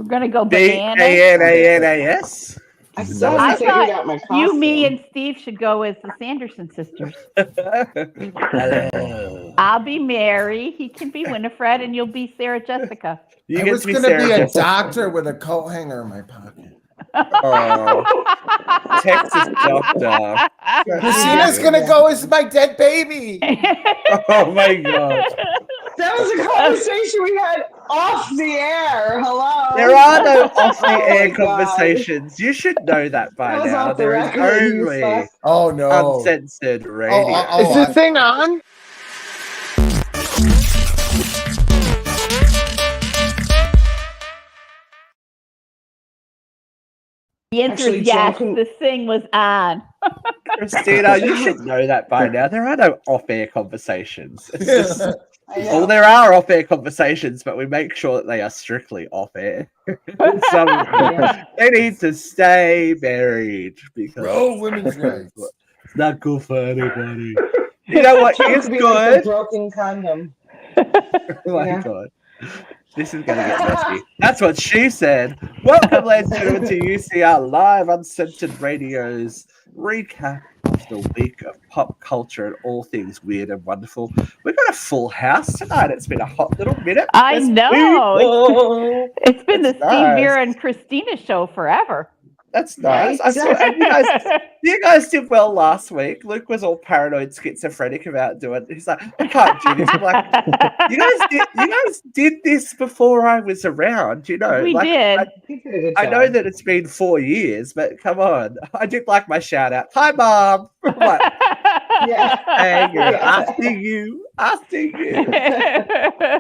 We're gonna go bananas. Bananas. I thought thought out my costume. you, me, and Steve should go as the Sanderson sisters. Hello. I'll be Mary. He can be Winifred, and you'll be Sarah Jessica. I was going to be a doctor with a coat hanger in my pocket. Oh, Texas doctor. Christina's going to go as my dead baby. Oh my god. That was a conversation we had off the air. Hello. There are no off-the-air conversations. You should know that by That was now. off the There is record, you only fuck. Oh, no. Uncensored radio. Is this thing on? The answer Actually, is yes. John, This thing was on. Christina, you should know that by now. There are no off-air conversations. It's just, I know. well, there are off-air conversations, but we make sure that they are strictly off-air. They need to stay buried because Bro, women's rights. it's not good for anybody. You know what is Be like a good? broken condom. Oh my god. This is gonna get messy. That's what she said. Welcome, ladies and gentlemen, to UCR Live Uncensored Radio's recap of the week of pop culture and all things weird and wonderful. We've got a full house tonight. It's been a hot little minute. I this know. week. It's been the It's Steve, nice. Vera, and Christina show forever. That's nice. Right. You guys did well last week. Luke was all paranoid, schizophrenic about doing it. He's like, I can't do this. I'm like, you guys did this before I was around, you know. We like, did. You did a good I know job. that it's been 4 years, but come on. I did like my shout out. Hi, Mom. I'm like, Yeah. hey, Yeah. I see you.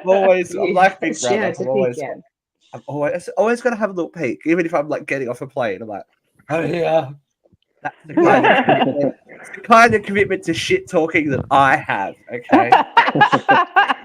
Always, I'm like Big Yeah, Brother. it's a I'm always going to have a little peek, even if I'm like getting off a plane. I'm like, oh yeah. That's the kind of commitment to shit talking that I have. Okay,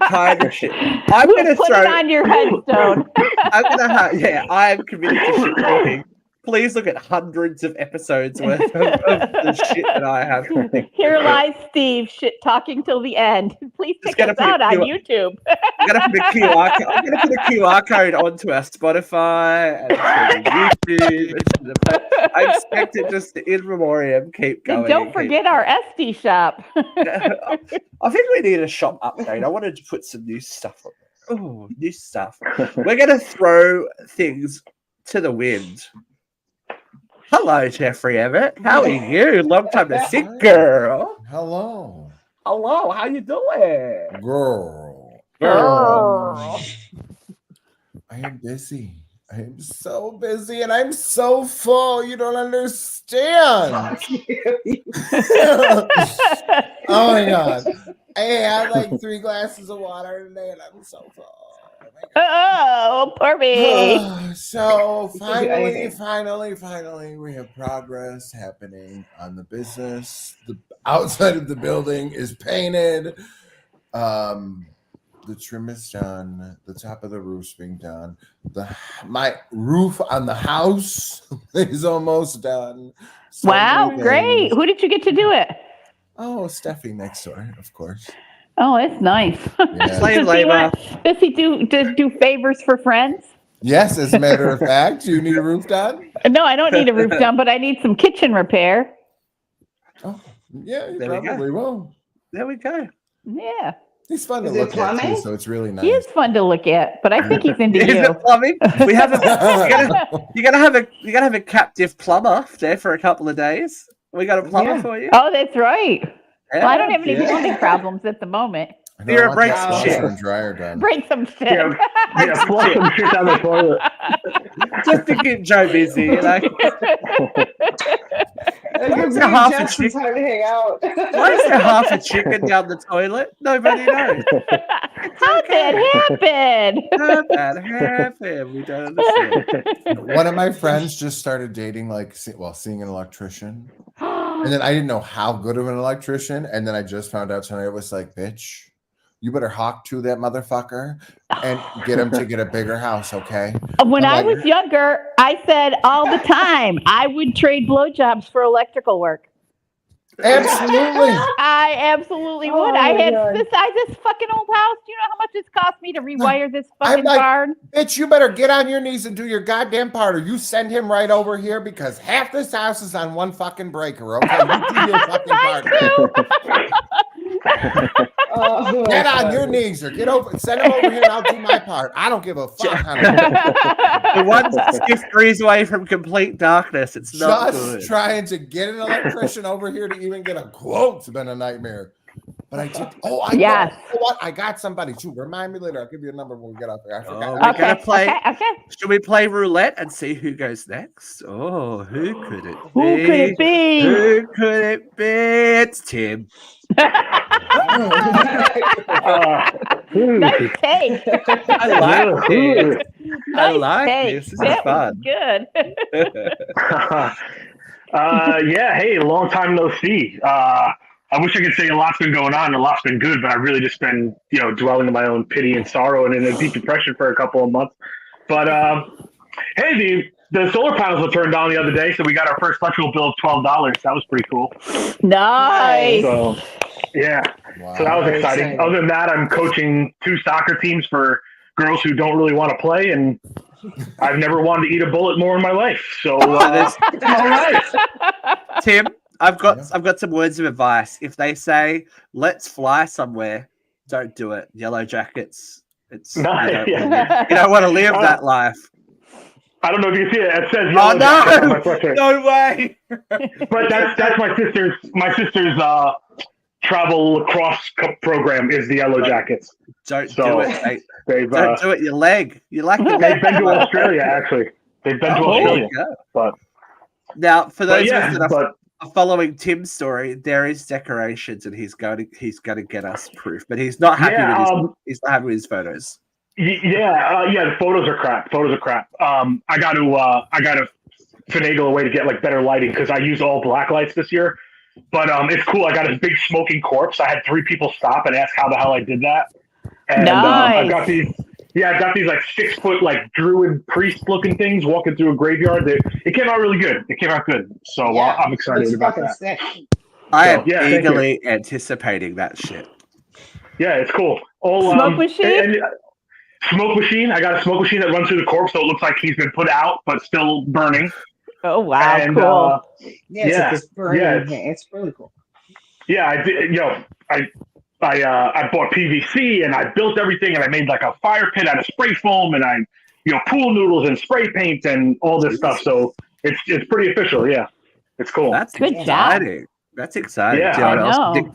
kind of shit. I'm We'll gonna put throw. it on your headstone. I'm gonna have. Yeah, I am committed to shit talking. Please look at hundreds of episodes worth of the shit that I have. Here lies Steve, shit talking till the end. Please Just check gotta us put out on a YouTube. I'm gonna put a QR code onto our Spotify and to YouTube. I expect it just to in memoriam keep going. And don't forget our SD shop. I think we need a shop update. I wanted to put some new stuff on there. Oh, new stuff. We're gonna throw things to the wind. Hello, Jeffrey Emmett. How are you? Long time to see, girl. Hello. Hello, how you doing? Girl. Girl. I am busy. I am so busy and I'm so full. You don't understand. Oh my god. I had like 3 glasses of water today and I'm so full. Oh, poor me. So finally, we have progress happening on the business. The outside of the building is painted. The trim is done. The top of the roof's being done. My roof on the house is almost done. So Wow, many great. things. Who did you get to do it? Oh, Steffi next door, of course. Oh, it's nice. Yeah. Slave labor. Does he do favors for friends? Yes, as a matter of fact, you need a roof done? No, I don't need a roof done, but I need some kitchen repair. Oh, yeah, you There we go. probably will. There we go. Yeah. He's fun to Is it look at too, plumbing? so it's really nice. He is fun to look at, but I think he's into Is you. it plumbing? We have you're gonna have a captive plumber there for a couple of days. We got a plumber Yeah. for you. Oh, that's right. Well, I don't have any Yeah. plumbing problems at the moment. I know, You're I a want break that shit. washer and dryer done. Break some shit. Yeah, flush some shit down the toilet. Just to keep Joe busy, you know. It gives me half a just some chick- time to hang out. Why is there half a chicken down the toilet? Nobody knows. How did it happen? How that happened? We don't understand. One of my friends just started dating, seeing an electrician. And then I didn't know how good of an electrician. And then I just found out tonight, I was like, bitch, you better hawk to that motherfucker and get him to get a bigger house, okay? When I'm I like- was younger, I said all the time I would trade blowjobs for electrical work. Absolutely. I absolutely would. Oh I my had God. the size of this fucking old house. Do you know how much it's cost me to rewire this I'm fucking like- barn? Bitch, you better get on your knees and do your goddamn part, or you send him right over here because half this house is on one fucking breaker. Okay, you do your fucking part. Oh, Get on your knees or get over. Send him over here, and I'll do my part. I don't give a fuck. Honey. The one's 50 degrees away from complete darkness. It's not Just good. trying to get an electrician over here to even get a quote's been a nightmare. But I did. Oh, I Yes. know. You know what? I got somebody too. Remind me later. I'll give you a number when we get off here. I Oh, forgot. we gotta Okay, play. okay. Should we play roulette and see who goes next? Oh, who could it be? Who could it be? Who could it be? It's Tim. Nice take. I like this. I Nice like take. this. This is That was fun. good. Yeah, hey, long time no see. I wish I could say a lot's been going on, a lot's been good, but I've really just been, dwelling in my own pity and sorrow and in a deep depression for a couple of months. But hey, the solar panels were turned on the other day, so we got our first electrical bill of $12. That was pretty cool. Nice. So yeah, Wow. so that was Very exciting. exciting. Other than that, I'm coaching 2 soccer teams for girls who don't really want to play, and I've never wanted to eat a bullet more in my life. So all right. Tim, I've got some words of advice. If they say let's fly somewhere, don't do it. Yellow Jackets. It's you don't want to live that life. I don't know if you see it. It says Oh Yellow Jackets on my no! sweatshirt. No way! But that's my sister's travel lacrosse cup program is the Yellow Jackets. Don't So, do it. Mate. They've Don't do it. Your leg. You like your leg. they've been to Australia actually. They've been to Oh, there Australia. you go. But Now, for those of yeah, us that but are following Tim's story, there is decorations, and he's going to get us proof. But he's not happy with he's not happy with his photos. the photos are crap. I got to finagle a way to get like better lighting because I used all black lights this year. But it's cool. I got a big smoking corpse. I had 3 people stop and ask how the hell I did that. And I've got these like 6-foot like druid priest looking things walking through a graveyard. It came out really good. It came out good. So Yeah, I'm excited looks about fucking that. sick. I am yeah, thank eagerly anticipating that shit. Yeah, it's cool. All Smoke machine? and smoke machine. I got a smoke machine that runs through the corpse, so it looks like he's been put out but still burning. Oh wow, And, cool. Yeah, it's burning. yeah, It's really cool. Yeah, I did. I bought PVC and I built everything and I made like a fire pit out of spray foam and I, pool noodles and spray paint and all this stuff. So it's pretty official. Yeah, it's cool. That's Good job. exciting. That's exciting. Yeah. Do you know what I else? know.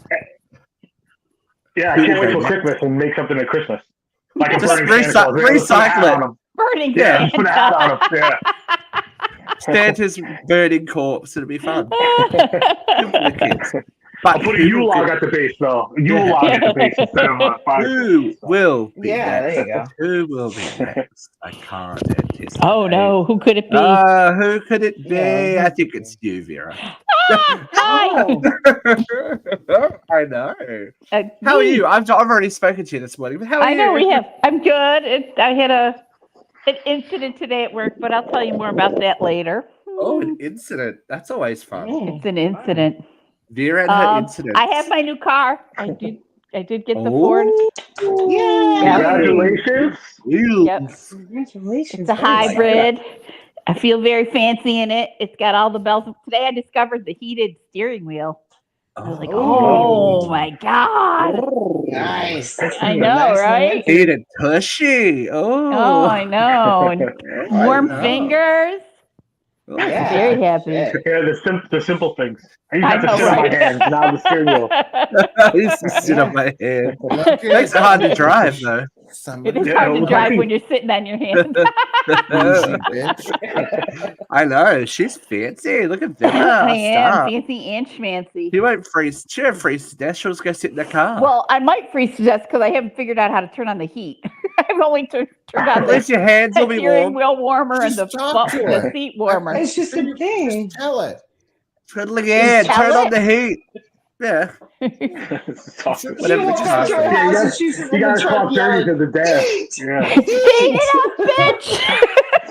Yeah, I can't wait till Christmas and make something at Christmas. Like a Just burning Santa Claus. recycle it. Burning Yeah, put a hat on him. Yeah. Santa's burning corpse. It'll be fun. Good for the kids. But I'll put a Yule log at the base, though. A Yule log at the base instead of a fire. Who will be Yeah, next? there you go. Who will be next? I can't anticipate. Oh no, who could it be? Who could it be? Yeah. I think it's you, Vera. Hi. I know. How are you? I've already spoken to you this morning. But how are I you? know we have. I'm good. I had an incident today at work, but I'll tell you more about that later. Oh, an incident. That's always fun. It's an incident. Vera and her incident. I have my new car. I did get the Ford. Yeah. Congratulations. Yep. Congratulations. It's a hybrid. I feel very fancy in it. It's got all the bells. Today I discovered the heated steering wheel. I was like, oh my God. Nice. I know, right? Heated tushy. Oh, Oh, I know. And warm fingers. Oh, Yeah. Very happy. Yeah. Yeah, the simple things. I used I to know, sit on my right? hands, now the steering wheel. I used to sit on my head. Makes it hard to drive, though. It is Yeah, hard to well, drive I- when you're sitting on your hands. I know. She's fancy. Look at Vera. I am Stop. fancy and schmancy. She won't freeze. She won't freeze to death. She'll just go sit in the car. Well, I might freeze to death because I haven't figured out how to turn on the heat. I've only turned on at least the your hands will be steering warm. wheel warmer and Just the, talk to the her. seat warmer. It's just a thing. Just tell it. Twiddle again. tell Turn on it. the heat. Yeah. It's tough. She Whatever walks the up to her car house says. and she's in You the gotta truck talk dirty yelling, to the dash. "Heat! Yeah. Heat it up, bitch!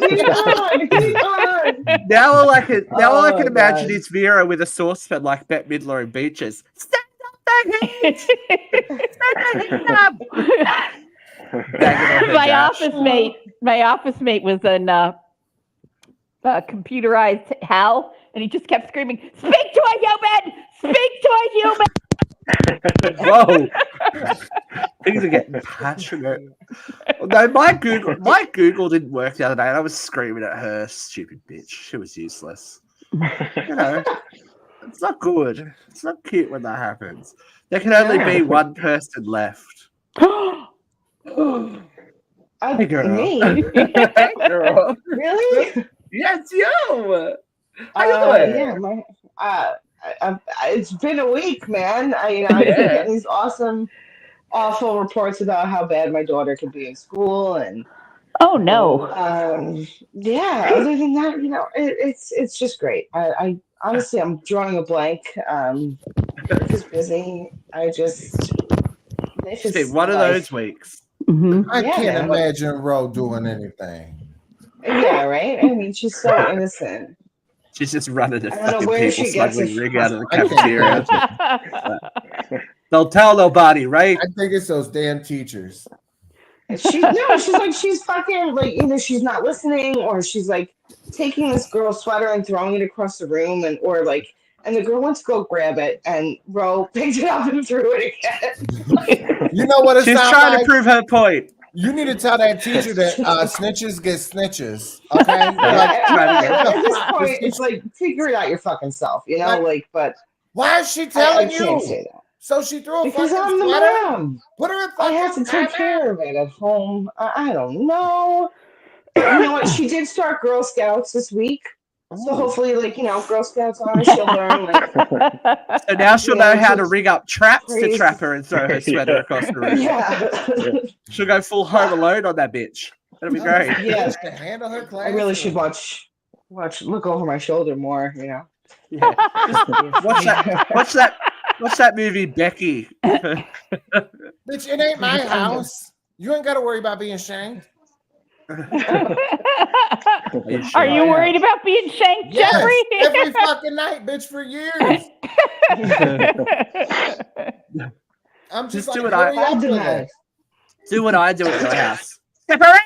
Heat on! Heat on!" Now all I can Oh, imagine God. is Vera with a saucepan like Bette Midler in Beaches. Stand up the heat! Stand the heat up! Banging on her my dash. office mate was in computerized hell, and he just kept screaming, "Speak to a human! Speak to a human!" Whoa. Things are getting passionate. No, my Google didn't work the other day, and I was screaming at her, stupid bitch. She was useless. You know, it's not good. It's not cute when that happens. There can only be one person left. Hey, girl. Me? Hey, girl. Really? Yes, you. How you doing? Yeah, it's been a week, man. I keep getting these awful reports about how bad my daughter could be in school, and Oh no. yeah. Other than that, it's just great. I honestly, I'm drawing a blank. Life is busy. It's been one of those weeks. Mhm. I Yeah, can't man. imagine Ro doing anything. Yeah, right. I mean, she's so innocent. She's just running to I don't know fucking where people she gets smuggling it rig from. out of the I can't cafeteria. imagine. Don't tell nobody, right? I think it's those damn teachers. She's fucking like either she's not listening or she's like taking this girl's sweater and throwing it across the room and the girl went to go grab it and Ro picked it up and threw it again. You know what it She's sounds trying like? to prove her point. You need to tell that teacher that snitches get snitches. Okay? At this point, it's like figure it out your fucking self, but Why is she I telling can't you? say that. So she threw a Because fucking I'm the sweater? mom. Put her in I have to fucking take care of it at home. I don't know. But you know what? She did start Girl Scouts this week. So hopefully, Girl Scouts honor, she'll learn. So now she'll know how to just rig up traps to crazy. trap her and throw her sweater across the room. Yeah. She'll go full Home Alone on that bitch. That'll be great. Yeah. To handle her class. I really should look over my shoulder more, Yeah. Watch that movie, Becky. Bitch, it ain't my house. You ain't got to worry about being shanked. Are you worried about being shanked, Yes, Jeffrey? every fucking night, bitch, for years. I'm just like, do what hurry up with it. Do what I do at your house. Separate!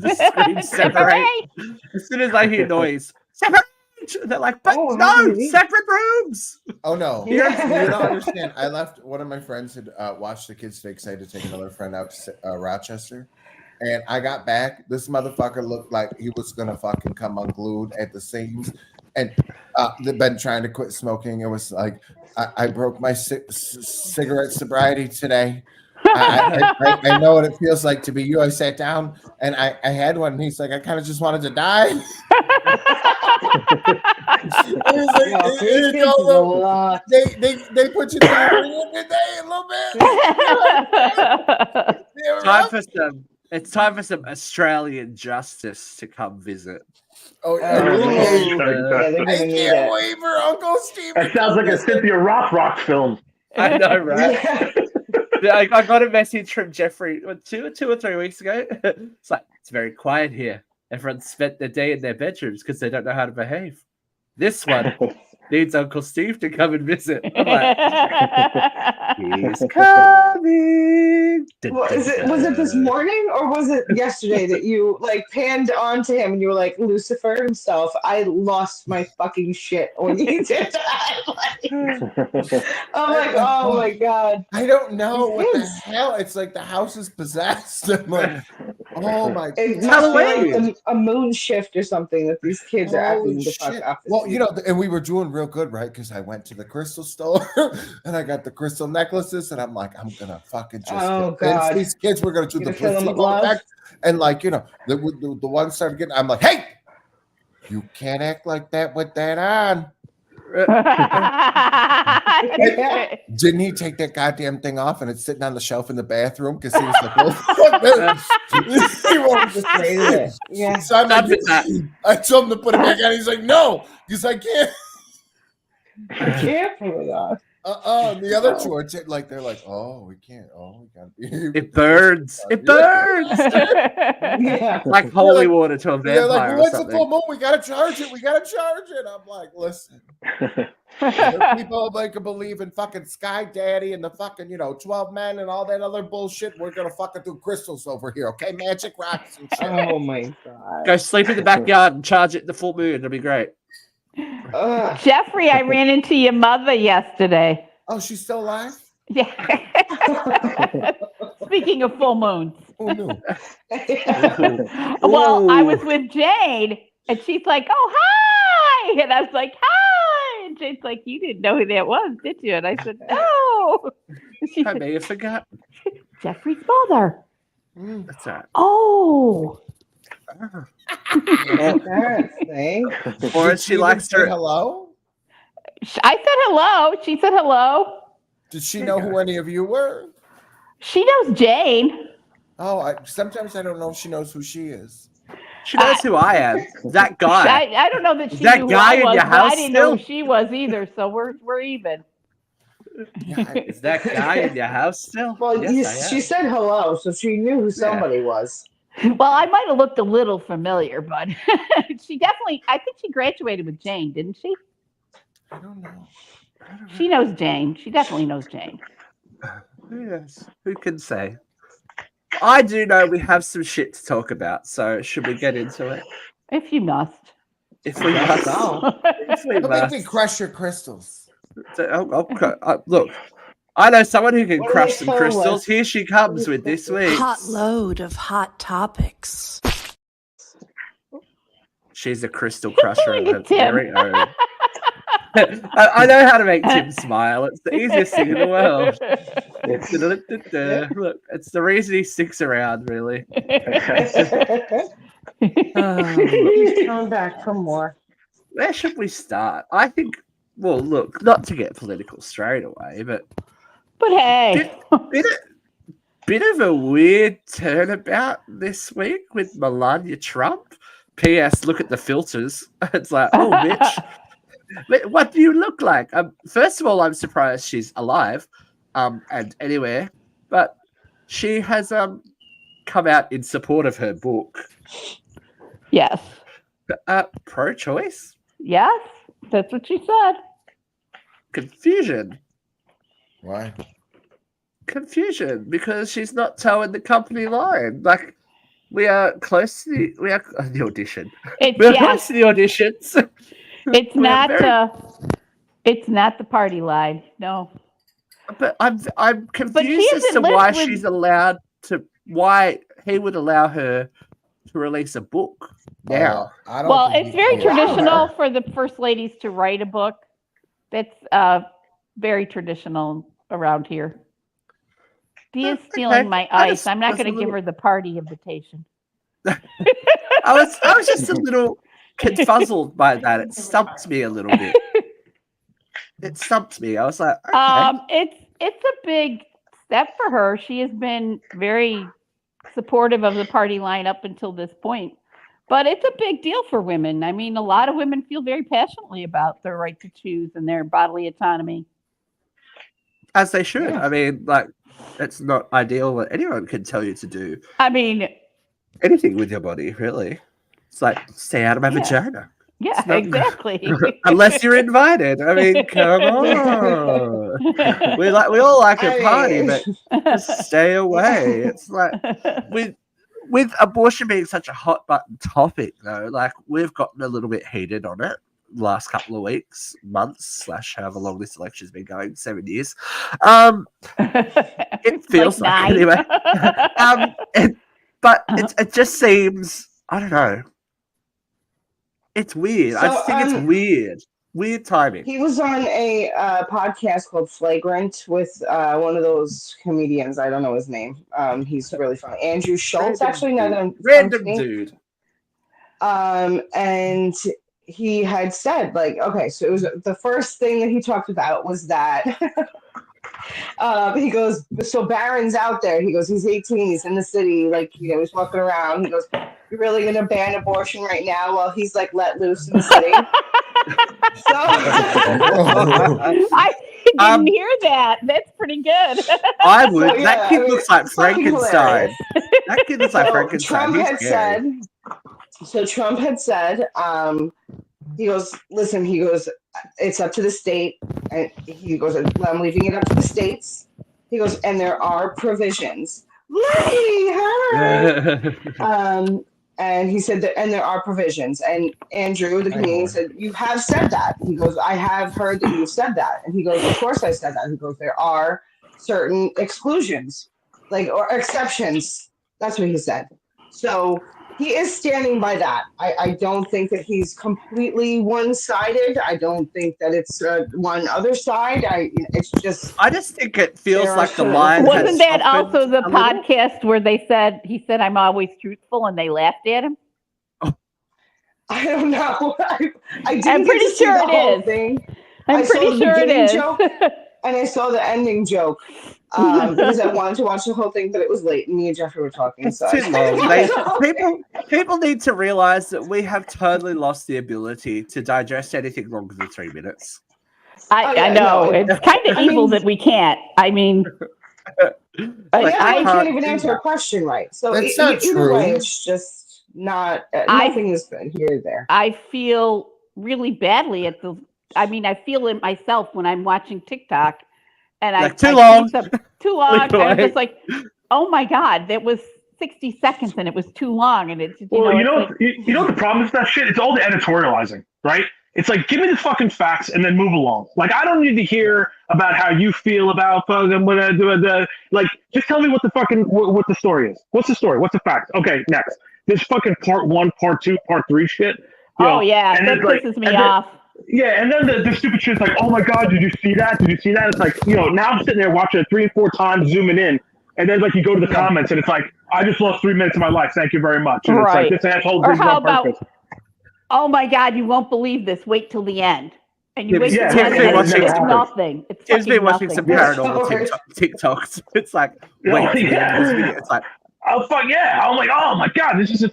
Just scream, separate. As soon as I hear noise, separate! They're like, but no, separate rooms! Oh, no. Yeah. You don't understand. I left, one of my friends had watched the kids today because I had to take another friend out to Rochester. And I got back. This motherfucker looked like he was going to fucking come unglued at the seams. And they've been trying to quit smoking. It was like, I broke my cigarette sobriety today. I know what it feels like to be you. I sat down and I had one. And he's like, I kind of just wanted to die. They put you down every day a little bit. It's time for some Australian justice to come visit. Oh, yeah, they're I gonna need can't it. wait for Uncle Steve. That sounds like a Cynthia Rothrock film. I know, right? Yeah. I got a message from Jeffrey 2 or 3 weeks ago. It's like, it's very quiet here. Everyone spent their day in their bedrooms because they don't know how to behave. This one needs Uncle Steve to come and visit. I'm like, he's coming. Was it this morning or was it yesterday that you panned onto him and you were like, Lucifer himself? I lost my fucking shit when you did that. I'm like, oh my god. I don't know what the hell. It's like the house is possessed. I'm like, oh my god. It must be like a moon shift or something that these kids are acting the fuck up. Well, and we were doing real good, right? Because I went to the crystal store and I got the crystal necklaces, and I'm like, I'm gonna fucking just convince these kids we're gonna do the placebo effect. And the one started getting. I'm like, hey, you can't act like that with that on. Didn't he take that goddamn thing off and it's sitting on the shelf in the bathroom because he was like, well, fuck this. He won't just say it. Yeah. So I'm like, I told him to put it back on. He's like, no, because I can't. I can't put it on. The other two are like they're like, oh, we can't. Oh, we gotta be. It burns. It burns. Yeah. Like holy water to a They're like, vampire or what's the something. full moon? We gotta charge it. We gotta charge it. I'm like, listen. People make them believe in fucking Sky Daddy and the fucking 12 men and all that other bullshit. We're gonna fucking do crystals over here, okay? Magic rocks and shit. Oh my god. Go sleep in the backyard and charge it in the full moon. It'll be great. Ugh. Jeffrey, I ran into your mother yesterday. Oh, she's still alive? Yeah. Speaking of full moons. Who knew? Well, I Ooh. was with Jade, and she's like, "Oh, hi!" And I was like, "Hi!" And Jade's like, "You didn't know who that was, did you?" And I said, "No." And she I said, may have forgotten. "Jeffrey's mother." That's right. Oh. Or she even likes say her. hello? I said hello. She said hello. Did she know who any of you were? She knows Jane. Oh, sometimes I don't know if she knows who she is. She knows who I am. That guy. I don't know that she That knew guy who I in was, your but house I didn't know who still? she was either. So we're even. Yeah, Is that guy in your house still? Well, Yes, I she am. said hello, so she knew who somebody was. Well, I might have looked a little familiar, but she definitely. I think she graduated with Jane, didn't she? I don't know. She knows Jane. She definitely knows Jane. Yes. Who can say? I do know we have some shit to talk about, so should we get into it? If you must. If we must. If we Don't make me must. crush your crystals. Look, I know someone who can What are crush they some filled crystals. with? Here she comes with this week. Hot load of hot topics. She's a crystal crusher of Look her at Tim. very own. I know how to make Tim smile. It's the easiest thing in the world. Look, it's the reason he sticks around, really. He's coming back for more. Where should we start? I think, well, look, not to get political straight away, but But hey, bit of a weird turnabout this week with Melania Trump. P.S. Look at the filters. It's like, oh, bitch. What do you look like? First of all, I'm surprised she's alive and anywhere, but she has come out in support of her book. yes, Pro-choice? yes, that's what she said. Confusion. Why? Confusion because she's not towing the company line. Like, we are close to the audition. It's We're yes, close to the auditions. it's we're not very- it's not the party line. No, But I'm But confused she as to hasn't why lived with- she's allowed to. Why he would allow her to release a book now? I don't well, think it's he very can. traditional for the first ladies to write a book. That's very traditional around here. Dia's stealing Okay. my I ice. just I'm not was going a to give little- her the party invitation. I was just a little confuzzled by that. It stumped me a little bit. It stumped me. I was like, okay. It's a big step for her. She has been very supportive of the party line up until this point. But it's a big deal for women. I mean, a lot of women feel very passionately about their right to choose and their bodily autonomy. As they should. Yeah. I mean, like, it's not ideal that anyone can tell you to do I mean, anything with your body, really. It's like, stay out of my Yeah. vagina. yeah, It's not- exactly. Unless you're invited. I mean, come on. We all like a party, but just stay away. It's like with abortion being such a hot button topic, though, like we've gotten a little bit heated on it last couple of weeks, months, / however long this election's been going, 7 years. It feels like 9. anyway. But it just seems, I don't know. It's weird. I So, just think it's weird. Weird timing. He was on a podcast called Flagrant with one of those comedians. I don't know his name. He's really funny. Andrew Schultz, actually, now that I'm Random thinking. dude. And he had said, like, okay, so it was the first thing that he talked about was that he goes, so Barron's out there. He goes, he's 18, he's in the city, like, he's walking around. He goes, you're really going to ban abortion right now while he's like let loose in the city? So, didn't hear that. That's pretty good. I would. So, That kid looks like fucking Frankenstein. hilarious. That kid looks like So Frankenstein. Trump He's had scary. Trump had said, he goes, listen, he goes, it's up to the state. And he goes, I'm leaving it up to the states. He goes, and there are provisions. Lady, her. And he said that, and there are provisions. And Andrew, the comedian, said, you have said that. He goes, I have heard that you've said that. And he goes, of course I said that. He goes, there are certain exclusions, or exceptions. That's what he said. So he is standing by that. I don't think that he's completely one-sided. I don't think that it's one other side. It's just. I just think it feels like the line. Wasn't that also the a podcast where he said I'm always truthful and they laughed at him? I don't know. I'm pretty sure it is. Thing. I'm pretty sure it is. Joke, and I saw the ending joke because I wanted to watch the whole thing, but it was late, and me and Jeffrey were talking. It's so too long. People need to realize that we have totally lost the ability to digest anything longer than 3 minutes. I know. It's kind of evil that we can't. I mean, I can't even answer a question right. So That's not either true. way, it's just not. Nothing is good here or there. I feel really badly at the. I mean, I feel it myself when I'm watching TikTok, and I too long. Too long. I'm just like, oh my god, that was 60 seconds, and it was too long, and it's. You know what the problem is with that shit? It's all the editorializing, right? It's like, give me the fucking facts and then move along. Like, I don't need to hear about how you feel about fucking like, just tell me what the fucking what the story is. What's the story? What's the facts? Okay, next. This fucking part 1, part 2, part 3 shit. Yeah, that pisses me off. Yeah, and then the stupid shit's like, oh my god, did you see that? Did you see that? It's like, now I'm sitting there watching it 3 and 4 times, zooming in, and then you go to the comments, and it's like, I just lost 3 minutes of my life. Thank you very much. And it's like, this asshole did it on purpose. Oh my god, you won't believe this. Wait till the end. And you wait till the Tim's end, been and it's watching nothing. Tim's been watching some paranormal TikToks. It's like, wait till the end of this video. It's like, oh fuck yeah! I'm like, oh my god, this is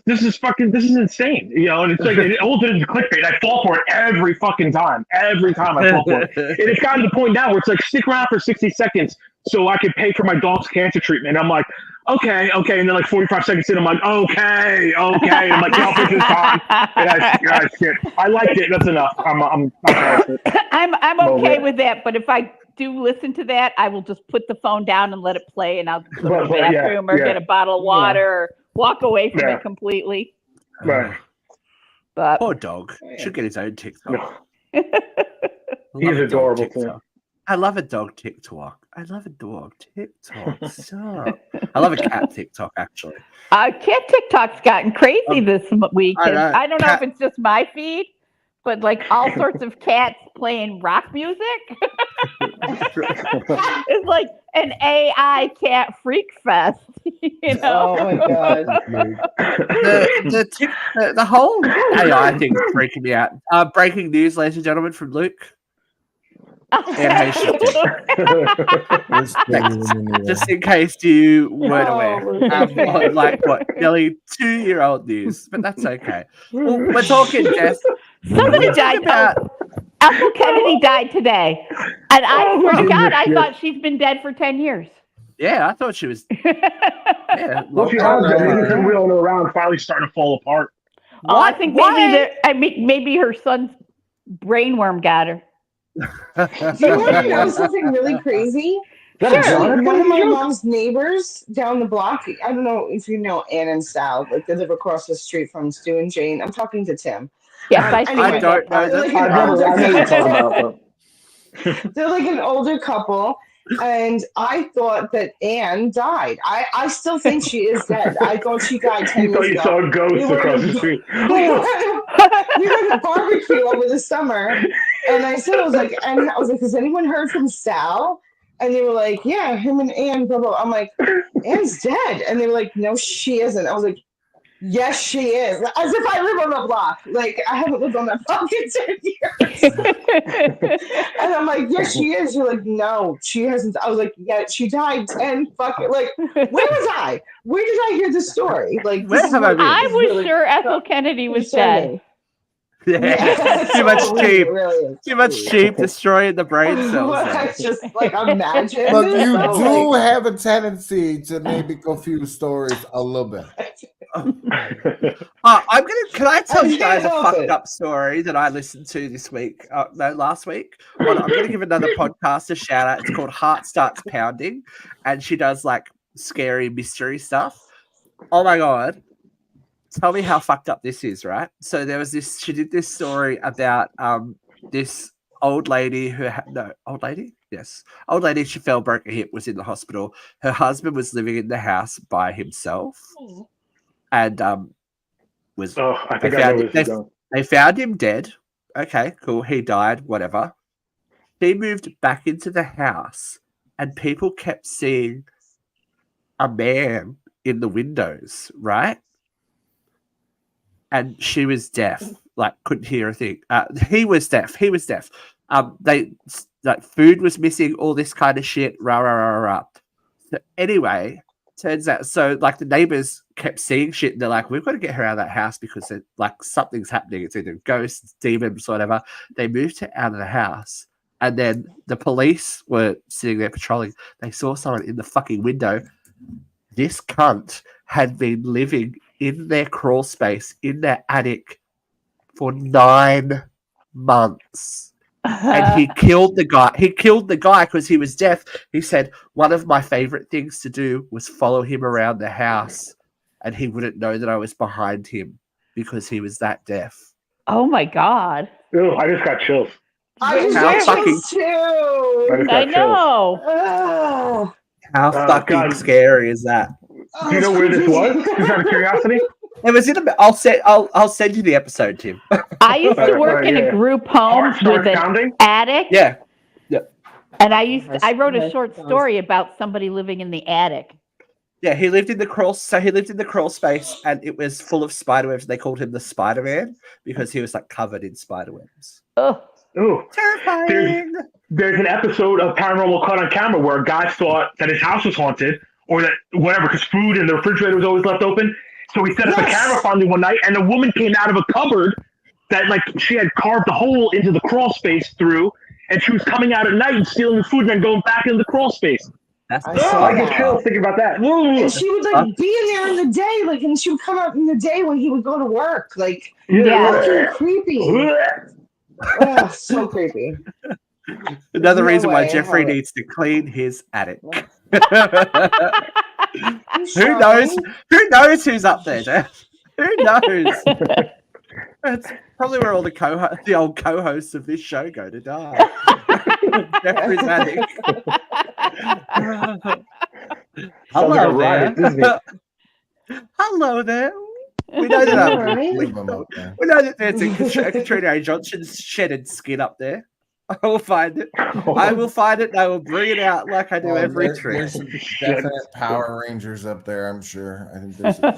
insane, And it's like it all did is clickbait. I fall for it every fucking time. Every time I fall for it, and it's gotten to the point now where it's like, stick around for 60 seconds so I can pay for my dog's cancer treatment. I'm like, okay, and then 45 seconds in, I'm like, okay. I'm like, y'all pick this time, and I skip. I liked it. That's enough. I'm okay with that, but if I do listen to that, I will just put the phone down and let it play, and I'll go to the bathroom or get a bottle of water or walk away from it completely. Right. But poor dog should get his own TikTok. He's adorable too. I love a dog TikTok. I love a dog TikTok. So I love a cat TikTok actually. Cat TikTok's gotten crazy this week. I don't know if it's just my feed, but like all sorts of cats playing rock music. It's like an AI cat freak fest. Oh my god! the whole AI thing is freaking me out. Breaking news, ladies and gentlemen, from Luke. Just in case you weren't aware, nearly 2-year-old news, but that's okay. We're talking death. Somebody died. Ethel Kennedy died today, and I swear to God, I thought she's been dead for 10 years. Yeah, I thought she was. Yeah, well, she has been wheeling around, finally starting to fall apart. Oh, I think maybe her son's brainworm got her. Do you want to know something really crazy? Sure. One of my mom's neighbors down the block, I don't know if you know Ann and Sal, like they live across the street from Stu and Jane. I'm talking to Tim. Yes, I don't know. They're like an older couple, and I thought that Anne died. I still think she is dead. I thought she died 10 years ago. You saw a ghost across the street. We went to barbecue over the summer, and I was like, has anyone heard from Sal? And they were like, yeah, him and Anne, blah, blah. I'm like, Anne's dead. And they were like, no, she isn't. I was like, yes, she is. As if I live on the block. Like, I haven't lived on that block in 10 years. And I'm like, yes, she is. You're like, no, she hasn't. I was like, yeah, she died 10 fucking, like, where was I? Where did I hear the story? Like, where have I been? I was sure Ethel Kennedy was dead. Yeah, too much totally, cheap. it really is. Too much cheap, destroying the brain cells. I just like imagine. Look, you so, do like, have a tendency to maybe confuse stories a little bit. I'm gonna. Can I tell I you guys can't a help fucked it. up story that I listened to this week? No, last week. Hold on, I'm gonna give another podcast a shout out. It's called Heart Starts Pounding, and she does like scary mystery stuff. Oh my god! Tell me how fucked up this is, right? So there was this. She did this story about this old lady who had no old lady. Yes, old lady. She fell, broke her hip, was in the hospital. Her husband was living in the house by himself, and was Oh, I they think I know found where this is going. they found him dead. Okay, cool. He died. Whatever. She moved back into the house, and people kept seeing a man in the windows, right? And she was deaf, like couldn't hear a thing. He was deaf. He was deaf. They like food was missing, all this kind of shit. Rah rah rah rah. So anyway, turns out so like the neighbors kept seeing shit. And they're like, we've got to get her out of that house because like something's happening. It's either ghosts, demons, whatever. They moved her out of the house, and then the police were sitting there patrolling. They saw someone in the fucking window. This cunt had been living in their crawl space in their attic for 9 months. And he killed the guy. He killed the guy because he was deaf. He said, one of my favorite things to do was follow him around the house, and he wouldn't know that I was behind him because he was that deaf. Oh my god. Ew, I just got chills. I just How got fucking- chills too. I just I got chills. know. Oh, How fucking God. scary is that? Do you know where this was? Just out of curiosity. It was in a. I'll send you the episode, Tim. I used to Alright, work in yeah. a group home Heart starts with an pounding. attic. Yeah. And I wrote a Nice. short story about somebody living in the attic. Yeah, he lived in the crawl. So he lived in the crawl space, and it was full of spiderwebs. They called him the Spider-Man because he was like covered in spiderwebs. Oh, Ooh. Terrifying. There's an episode of Paranormal Caught on Camera where a guy thought that his house was haunted or that whatever, because food in the refrigerator was always left open. So he set up a camera finally one night, and a woman came out of a cupboard that like she had carved a hole into the crawl space through, and she was coming out at night and stealing the food and then going back into the crawl space. That's I Oh, saw I get that. chills thinking about that. and she would like be in there in the day, like, and she would come out in the day when he would go to work, like, fucking creepy. Oh, so creepy. another no reason why way, Jeffrey Howard. needs to clean his attic. I'm Who sorry. knows? Who knows who's up there, Jeff? Who knows? That's probably where all the old co-hosts of this show go to die. Jeffrey's attic. Hello riot, there. isn't it? Hello there. We know that. Alright. Leave them up there. We know that there's a Katrina A. Johnson's shedded skin up there. I will find it. I will find it. And I will bring it out like I do Oh, every there's trip. some definite Power Rangers up there, I'm sure. I think there's a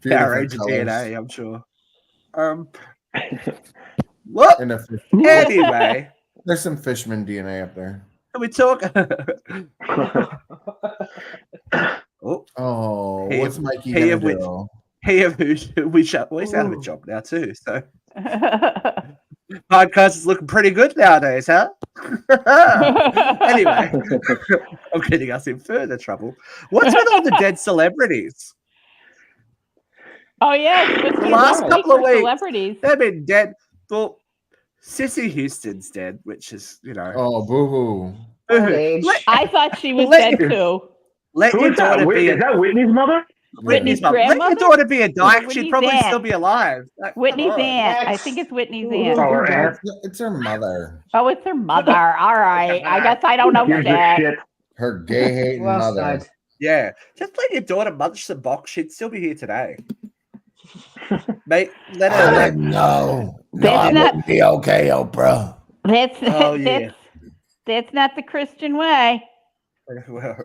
few Power different Ranger colors. DNA, I'm sure. What? And a fish, Anyway, there's some Fishman DNA up there. can we talk? Oh, Oh, Hey, what's Mikey hey, gonna which- do? we shut. Well, he's out of a job now too. So podcast is looking pretty good nowadays, huh? Anyway, I'm getting us in further trouble. What's with all the dead celebrities? oh yeah, it's supposed to The be last a week couple of for weeks. celebrities. They've been dead. Well, Sissy Houston's dead, which is, you know. Oh, boo hoo. Age. I thought she was Let- dead too. Let Who your is that? daughter be Is that Whitney's mother? Whitney's mum. Let your grandmother? daughter be a dyke. Whitney's She'd probably aunt. still be alive. Like, come Whitney's on. aunt. I Next. think it's Whitney's Ooh. aunt. Oh, her aunt. It's her mother. Oh, it's her mother. All right. I guess I don't know Gives a that. shit. Her gay hating Well mother. said. Yeah, just let your daughter munch the box. She'd still be here today. Mate, let her. Like, No. That's not- wouldn't be okay, Oprah. That's Oh, yeah. that's not the Christian way. well,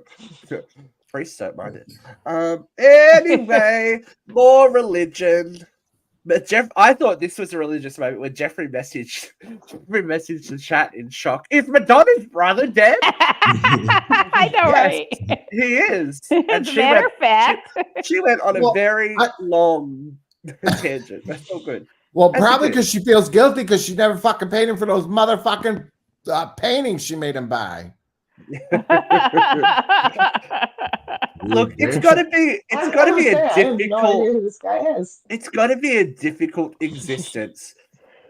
priests don't mind it. Anyway, more religion. But I thought this was a religious moment when Jeffrey messaged the chat in shock. Is Madonna's brother dead? I know, Yes. right? He is. As a matter of fact, She went on a Well, very I- long tangent. That's so good. Well, That's probably the thing. because she feels guilty because she never fucking paid him for those motherfucking paintings she made him buy. Look, it's Bitch. got to be. It's got to be a I have no idea difficult. who this guy is. It's got to be a difficult existence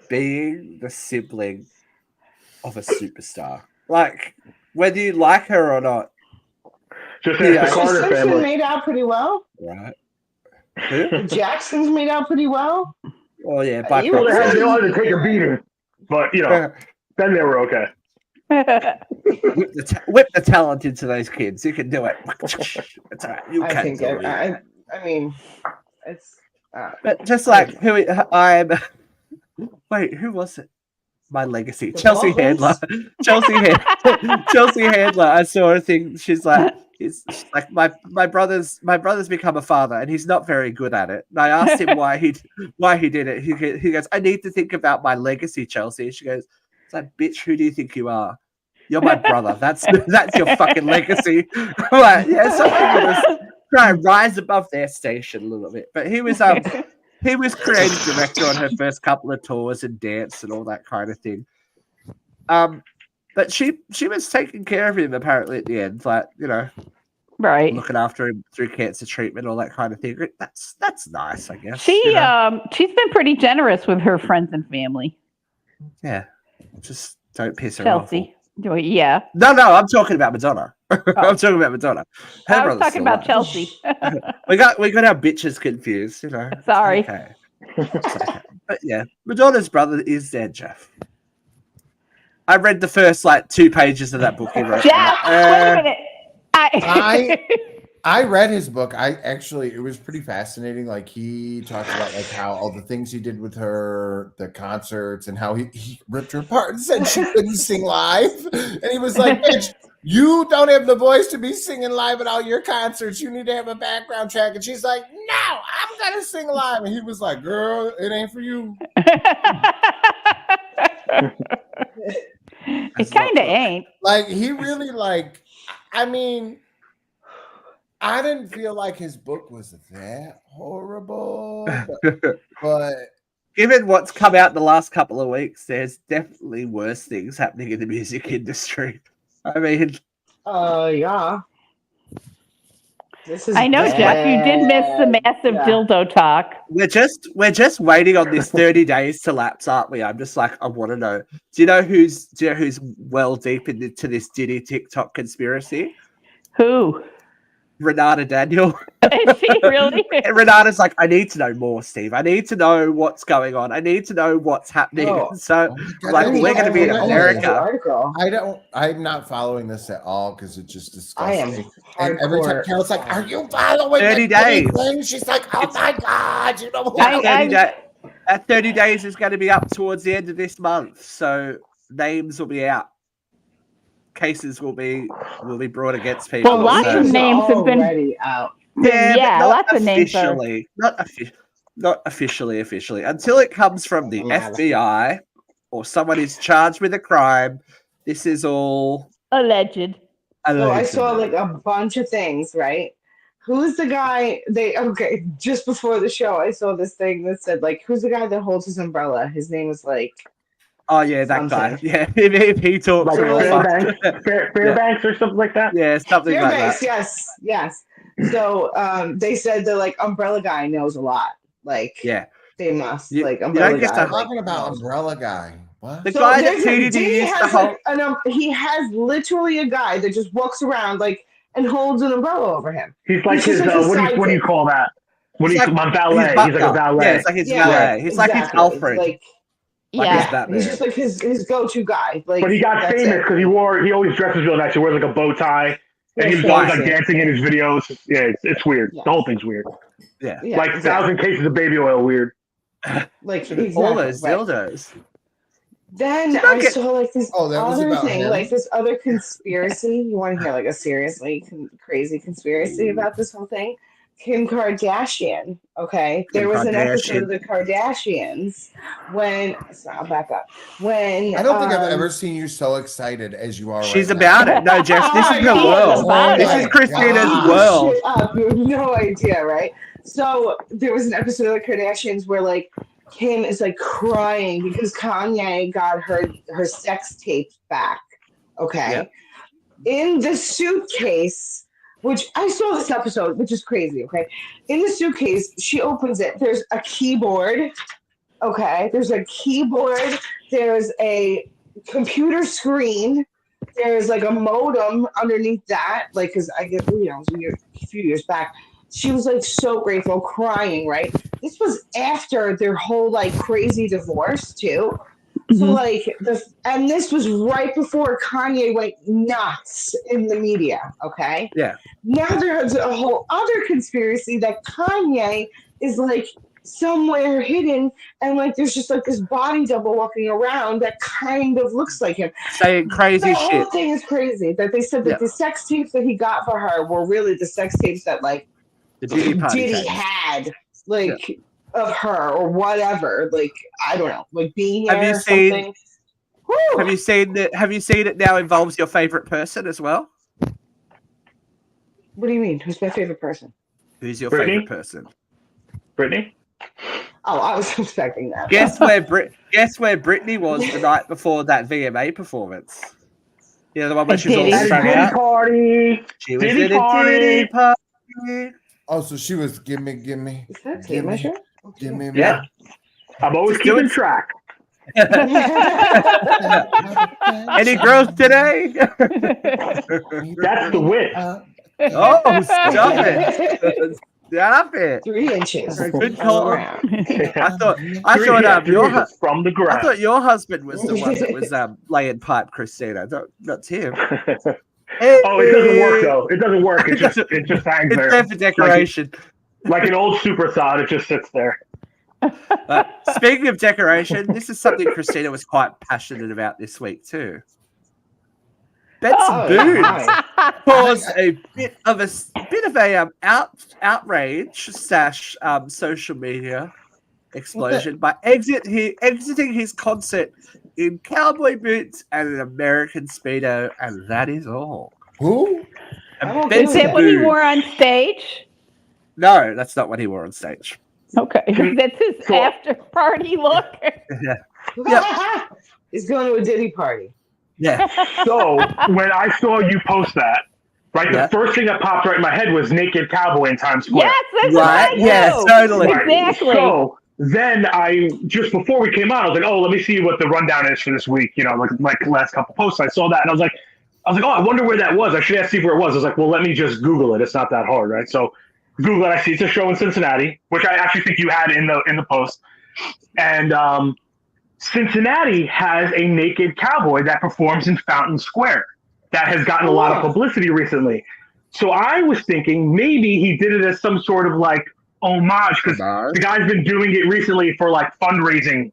being the sibling of a superstar. Like, whether you like her or not, Just Yeah. ask the Carter Simpson family. made out pretty well. right? Who? The Jacksons made out pretty well. Oh yeah, by You- Well, they proxy. wanted to take a beating, but then they were okay. Whip the talent into those kids. You can do it. It's all right. You I can think do it. I mean, it's. But just like who I'm. Wait, who was it? My legacy, The Chelsea Handler. Baldwins? Chelsea Handler. I saw a thing. She's like, she's like my brother's become a father, and he's not very good at it. And I asked him why he did it. He goes, I need to think about my legacy, Chelsea. She goes, it's like, bitch, who do you think you are? You're my brother. That's your fucking legacy. I'm like, yeah, some people just try and rise above their station a little bit. But he was creative director on her first couple of tours and dance and all that kind of thing. But she was taking care of him apparently at the end, like, Right. looking after him through cancer treatment, all that kind of thing. That's nice, I guess. She's been pretty generous with her friends and family. Yeah, just don't piss her off. Chelsea. Yeah. No, I'm talking about Madonna. I'm talking about Madonna. Her I was brother's talking still about alive. Chelsea. We got our bitches confused, Sorry. Okay. It's okay. But yeah, Madonna's brother is dead, Jeff. I read the first 2 pages of that book he wrote. Jeff, wait a minute. I read his book. It was pretty fascinating. Like, he talked about how all the things he did with her, the concerts, and how he ripped her apart and said she couldn't sing live. And he was like, bitch, you don't have the voice to be singing live at all your concerts. You need to have a background track. And she's like, no, I'm gonna sing live. And he was like, girl, it ain't for you. It kind of ain't. Like, he really I mean, I didn't feel like his book was that horrible, but given what's come out in the last couple of weeks, there's definitely worse things happening in the music industry. I mean, yeah. This is I know, bad. Jeff, you did miss the massive dildo talk. we're just waiting on this 30 days to lapse, aren't we? I'm just like, I want to know. Do you know who's well deep into this Diddy TikTok conspiracy? Who? Renata Daniel. Is she really? And Renata's like, I need to know more, Steve. I need to know what's going on. I need to know what's happening. Oh. So, God, like, I we're going to be in don't know. America. Article. I'm not following this at all because it's just disgusting. I am And every time hardcore. Carol's like, are you following 30 the Diddy days. thing? She's like, oh my God, you know what? That 30 days is going to be up towards the end of this month. So names will be out. Cases will be brought against people. Well, lots so, of names have been already out. Yeah, but lots of names are. not officially until it comes from the FBI or someone is charged with a crime. This is all Alleged. So I saw a bunch of things, right? Who's the guy just before the show I saw this thing that said who's the guy that holds his umbrella? His name is oh yeah, that guy. something. Yeah, if he talks Fairbanks or something like that. Yeah, something like Fairbanks, that. yes. So they said the umbrella guy knows a lot. Yeah. They must You umbrella don't get guy. to- Talking about Umbrella Guy. What? The guy that there's TDD Diddy used to has hold. he has literally a guy that just walks around and holds an umbrella over him. He's like He's his, just like his what do you sidekick. call that? What do He's you like- my valet? He's like a valet. Yeah, it's like his Yeah, valet. He's like his exactly. Alfred. Like, Like Yeah. his Batman. he's just like his go-to guy. But he got that's famous it. because he always dresses real nice. He wears a bow tie, and he was always dancing in his videos. Yeah, it's weird. Yeah. The whole thing's weird. Yeah. Yeah, Like 1,000 cases of baby oil, weird. exactly, All those right. dildos. Then Did I I get- saw this Oh, that was other about thing, him? this other conspiracy. You want to hear a seriously crazy conspiracy about this whole thing? Kim Kardashian. Okay, there was an episode of the Kardashians when. So I'll back up. When I don't think I've ever seen you so excited as you are She's right about now. it. No, Jess, this is her Oh, world. about This it. is Christina's God. world. Shut up. You have no idea, right? So there was an episode of the Kardashians where Kim is like crying because Kanye got her sex tapes back. Okay. Yep. In the suitcase, which I saw this episode, which is crazy. Okay. In the suitcase, she opens it. There's a keyboard. Okay. There's a keyboard. There's a computer screen. There's like a modem underneath that. Like, because I get, it was a few years back. She was like so grateful, crying, right? This was after their whole like crazy divorce too. So like and this was right before Kanye went nuts in the media. Okay. Yeah. Now there's a whole other conspiracy that Kanye is like somewhere hidden, and like there's just like this body double walking around that kind of looks like him. Saying crazy The shit. whole thing is crazy. That they said that the sex tapes that he got for her were really the sex tapes that like The Diddy party Diddy tapes. had, like of her or whatever. Like I don't know, like being here Have you or seen- something. Woo! Have you seen that? Have you seen it now involves your favorite person as well? What do you mean? Who's my favorite person? Who's your Brittany? favorite person? Brittany? Oh, I was expecting that. Guess where Brittany was the night before that VMA performance. Yeah, the one where she was all Diddy. strung Diddy out. party. She was Diddy in a party. Diddy party. Oh, so she was gimme. Is that tape Gimme. measure? Gimme. Yeah. I'm always Just do keeping it. track. Any growth today? That's the wit. Oh, stop it! Stop it! 3 inches. Good call. around. I thought Three your inches from the I ground. thought your husband was the one that was laying pipe, Christina. Not him. Oh, it doesn't work though. It doesn't work. It just hangs It's there. there for decoration. Like an old super thought, it just sits there. Speaking of decoration, this is something Christina was quite passionate about this week too. Benson Oh, Boone my. caused a bit of a outrage / social media explosion by exiting his concert in cowboy boots and an American Speedo, and that is all. Who? I don't Benson Is that what he Boone. wore on stage? No, that's not what he wore on stage. Okay, that's his So- after party look. He's going to a Diddy party. Yeah. So when I saw you post that, right, Yeah. the first thing that popped right in my head was naked cowboy in Times Square. Yes, that's Right? what I Yeah, do. totally. Right. Exactly. So then just before we came out, I was like, oh, let me see what the rundown is for this week. Like last couple posts, I saw that and I was like, oh, I wonder where that was. I should ask Steve where it was. I was like, well, let me just Google it. It's not that hard, right? So Google it. I see it's a show in Cincinnati, which I actually think you had in the post. And Cincinnati has a naked cowboy that performs in Fountain Square that has gotten a lot of publicity recently. So I was thinking maybe he did it as some sort of like homage because the guy's been doing it recently for like fundraising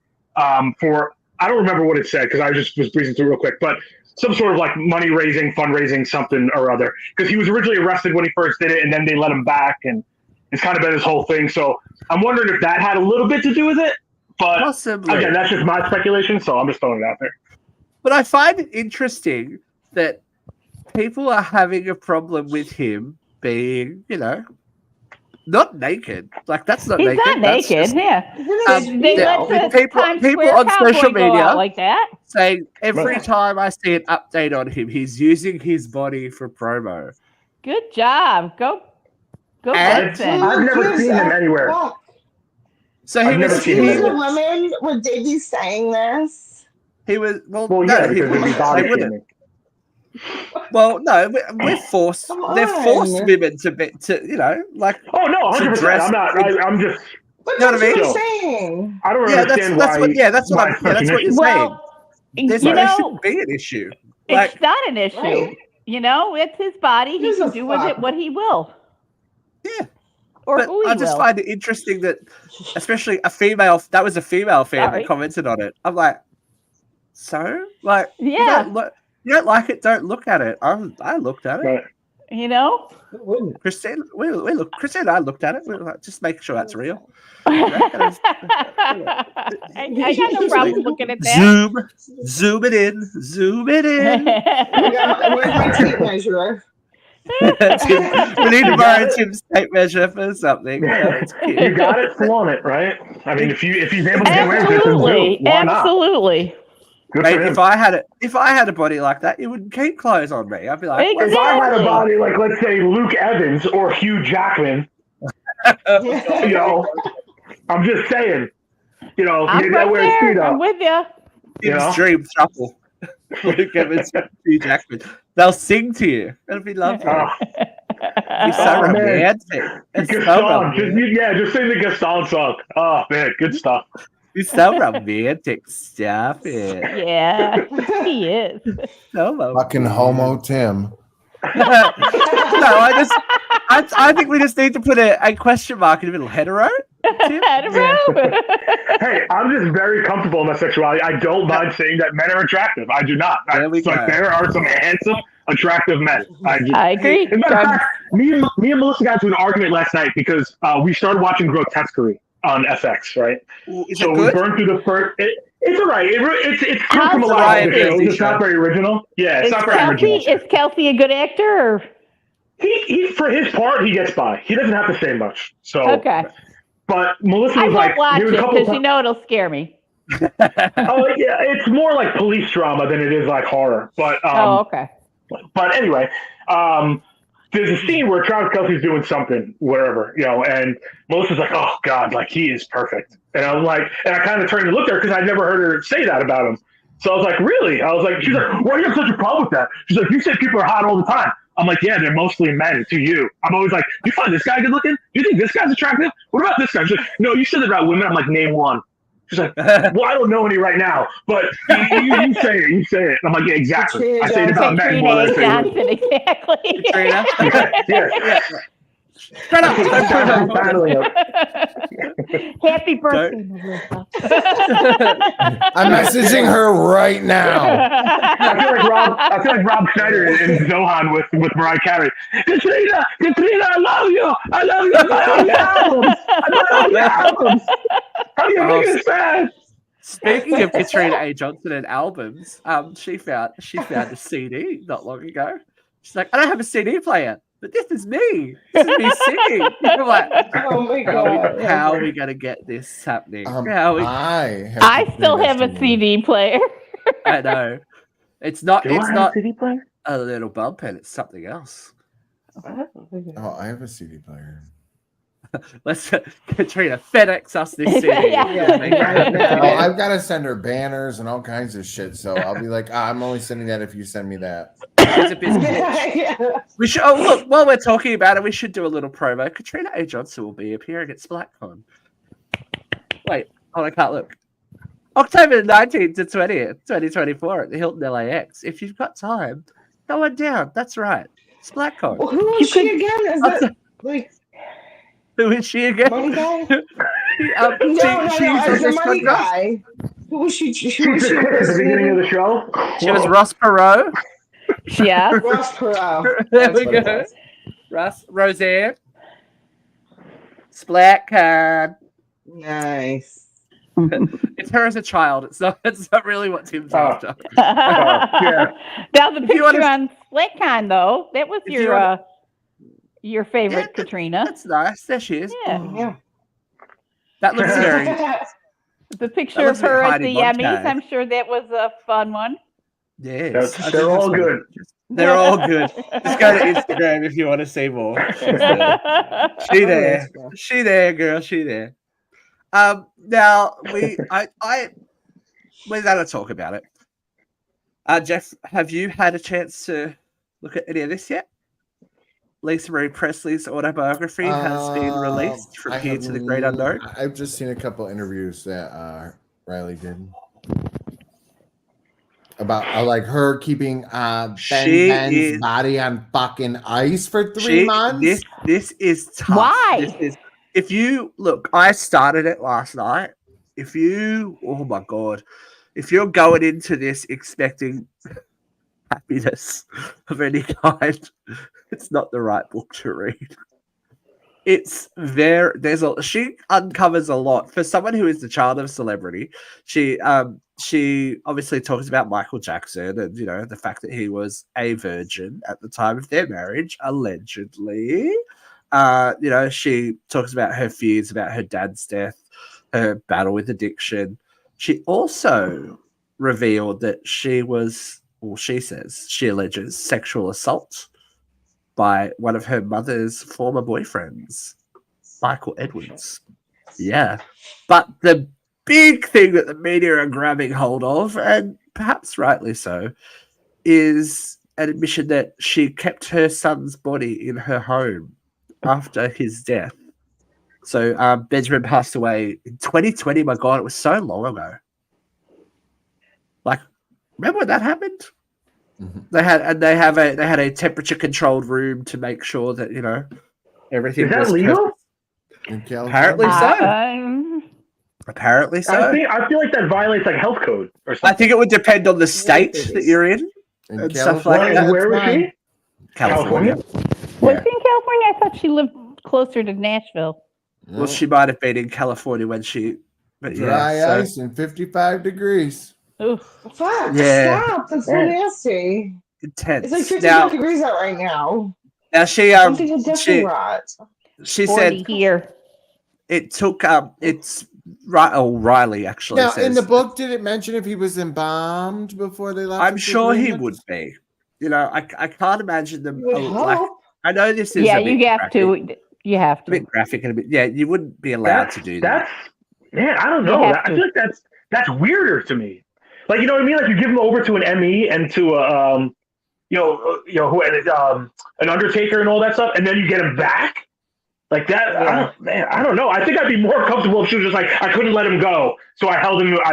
for, I don't remember what it said because I just was breezing through real quick, but some sort of like money raising, fundraising, something or other. Because he was originally arrested when he first did it and then they let him back and it's kind of been his whole thing. So I'm wondering if that had a little bit to do with it. But Possibly. again, that's just my speculation, so I'm just throwing it out there. But I find it interesting that people are having a problem with him being, not naked. Like that's not He's naked. not That's naked. just Yeah. Isn't They it yeah, let the people- Times people Square on cowboy social go media- out like that. saying every Right. time I see an update on him, he's using his body for promo. Good job. Go And- Benson. I've never seen him anywhere. Fuck. So I've he never was, seen He him was he, a anywhere. woman. Would they be saying this? he was well, Well, no, yeah, he because it'd be wouldn't. body They wouldn't. shaming. Well, no, we're forced. Come They're forced on. women to be, like. Oh no, 100%. dress- I'm not. I'm just. But You know that's what I what mean? I'm saying. I don't Yeah, understand that's why. what. Yeah, that's what why I'm. it's Yeah, such that's an what you're issue. saying. Well, There's you there know, shouldn't be an issue. Like, it's not an issue. Right. It's his body. He Gives can a do with fuck. it what he will. Yeah. Or but who he I just will. find it interesting that, especially a female fan Sorry. that commented on it. I'm like, so like, Yeah. you don't like it, don't look at it. I looked at it. Right. It wouldn't. Christine, Christine and I looked at it. We were like, just make sure that's real. I got no problem looking at that. Zoom it in. Where's my tape measure? We need to borrow Tim's tape measure for something. Yeah, it's cute. You got it, flaunt it, right? I mean, if he's able to get away with it, then Absolutely, do. Why not? absolutely. Good Mate, for him. if I had a body like that, you wouldn't keep clothes on me. I'd be like, If I had a Exactly. body like, let's say, Luke Evans or Hugh Jackman, you know, I'm just saying, you know, I'm maybe I right wear his feet there. up. I'm with you. You know? Tim's dream couple. Luke Evans and Hugh Jackman. They'll sing to you. It'll be lovely. It's so Oh, man. romantic. It's so Gaston, romantic. just sing the Gaston song. Oh man, good stuff. It's so romantic. Stop it. Yeah, he is. So romantic. Fucking homo Tim. No, I think we just need to put a question mark in the middle. Hetero? Tim? Hetero. Hey, I'm just very comfortable in my sexuality. I don't mind saying that men are attractive. I do not. There we It's like go. there are some handsome, attractive men. I agree. In matter of fact, me and Melissa got into an argument last night because we started watching Grotesquerie on FX, right? Is So it we good? burned through the first. It's all right. It's How's from a the lot of Ryan other shows. Murphy It's not show? very original. Yeah, it's Is not very original. Kelsey a good actor? Or? He for his part, he gets by. He doesn't have to say much. So, Okay, but Melissa I was won't like, watch there was it a couple because of you know it'll scare me. Oh yeah, it's more like police drama than it is like horror. But Okay. but anyway, there's a scene where Travis Kelsey's doing something, whatever, you know, and Melissa's like, "Oh God, like he is perfect," and I'm like, and I kind of turned to look at her because I'd never heard her say that about him. So I was like, "Really?" I was like, "She's like, why do you have such a problem with that?" She's like, "You say people are hot all the time." I'm like, "Yeah, they're mostly men. To you, I'm always like, you find this guy good looking? You think this guy's attractive? What about this guy?" She's like, "No, you said that about women." I'm like, "Name one." She's like, "Well, I don't know any right now, but you say it. You say it." And I'm like, "Yeah, exactly. I say it about men more than I Katrina say women." Johnson, exactly. Katrina? Yeah. Shut up. That's how I'm battling it. Happy birthday, Melissa. I'm messaging her right now. I feel like Rob Schneider in Zohan with Mariah Carey. Katrina, I love you. I love you. I buy all your albums. I buy all your albums. How do you make it sad? Speaking of Katrina A. Johnson and albums, she found a CD not long ago. She's like, I don't have a CD player, but this is me. This is me singing. I'm like, Oh my god. how are we gonna get this happening? I still have a CD player. I know. It's not CD player? a little bump and it's something else. Oh, I have a CD player. Let's Katrina FedEx us this CD. Yeah. Right now. Oh, I've got to send her banners and all kinds of shit. So I'll be like, I'm only sending that if you send me that. She's a busy bitch. Yeah. We should. Oh, look! While we're talking about it, we should do a little promo. Katrina A. Johnson will be appearing at SplatCon. Wait, I can't look. October 19th to 20th, 2024 at the Hilton LAX. If you've got time, go on down. That's right, SplatCon. Well, who is she again? Is it like Who is she again? money guy? No, No, as the money guy. Who was she? Who was she? At the beginning of the show? She was Ross Perot. Yeah. Ross Perot. There we That's what it go. was. Russ, Roseanne, SplatCon. Nice. It's her as a child. It's not really what Tim's after. Yeah. Now the If you picture wanna- on SplatCon though, that was If you wanna- your favorite Yeah, Katrina. That's nice. There she is. Yeah. Yeah. That looks scary. The picture That of looks like her at Heidi the Emmys, Montag. I'm sure that was a fun one. Yes. I think They're all that's good. They're all good. Just go to Instagram if you want to see more. She's there. She there. She there, girl. She there. Now we're gonna talk about it. Jeff, have you had a chance to look at any of this yet? Lisa Marie Presley's autobiography has been released from here to the great unknown. I've just seen a couple interviews that Riley did about like her keeping Ben's body on fucking ice for 3 months. This is tough. Why? If you look, I started it last night. Oh my god, if you're going into this expecting happiness of any kind, it's not the right book to read. she uncovers a lot for someone who is the child of celebrity. She obviously talks about Michael Jackson and the fact that he was a virgin at the time of their marriage, allegedly. She talks about her fears about her dad's death, her battle with addiction. She also revealed that she alleges sexual assault by one of her mother's former boyfriends, Michael Edwards. Yeah. But the big thing that the media are grabbing hold of, and perhaps rightly so, is an admission that she kept her son's body in her home after his death. So Benjamin passed away in 2020. My God, it was so long ago. Like, remember when that happened? Mhm. They had a temperature controlled room to make sure that everything Is that was legal? perfect. In Apparently California? so. Apparently so. I feel like that violates like health code or I something. think it would depend on the state it that is. you're in In and stuff like California, that. that's Where was fine. she? California. Was Yeah. she in California? I thought she lived closer to Nashville. Well, she might have been in California when she, but Dry yeah, so ice and 55 degrees. Ooh. Fuck, Yeah. stop. That's so Yeah. nasty. intense. It's like 55 Now, degrees out right now. she Something would definitely she rot. she 40 said here. it took it's right. Oh, Riley actually Now, says in the book, did it mention if he was embalmed before they left? I'm this sure he agreement? would be. I can't imagine them You would like. hope. I know this is Yeah, a bit you have graphic, to. You have a bit to. graphic and a bit. Yeah, you wouldn't be allowed to do that. Man, I don't You know. have I to. feel like that's weirder to me. Like, you know what I mean? Like, you give them over to an ME and to a an undertaker and all that stuff, and then you get him back. Like that, Yeah. I don't know. I think I'd be more comfortable if she was just like, I couldn't let him go, so I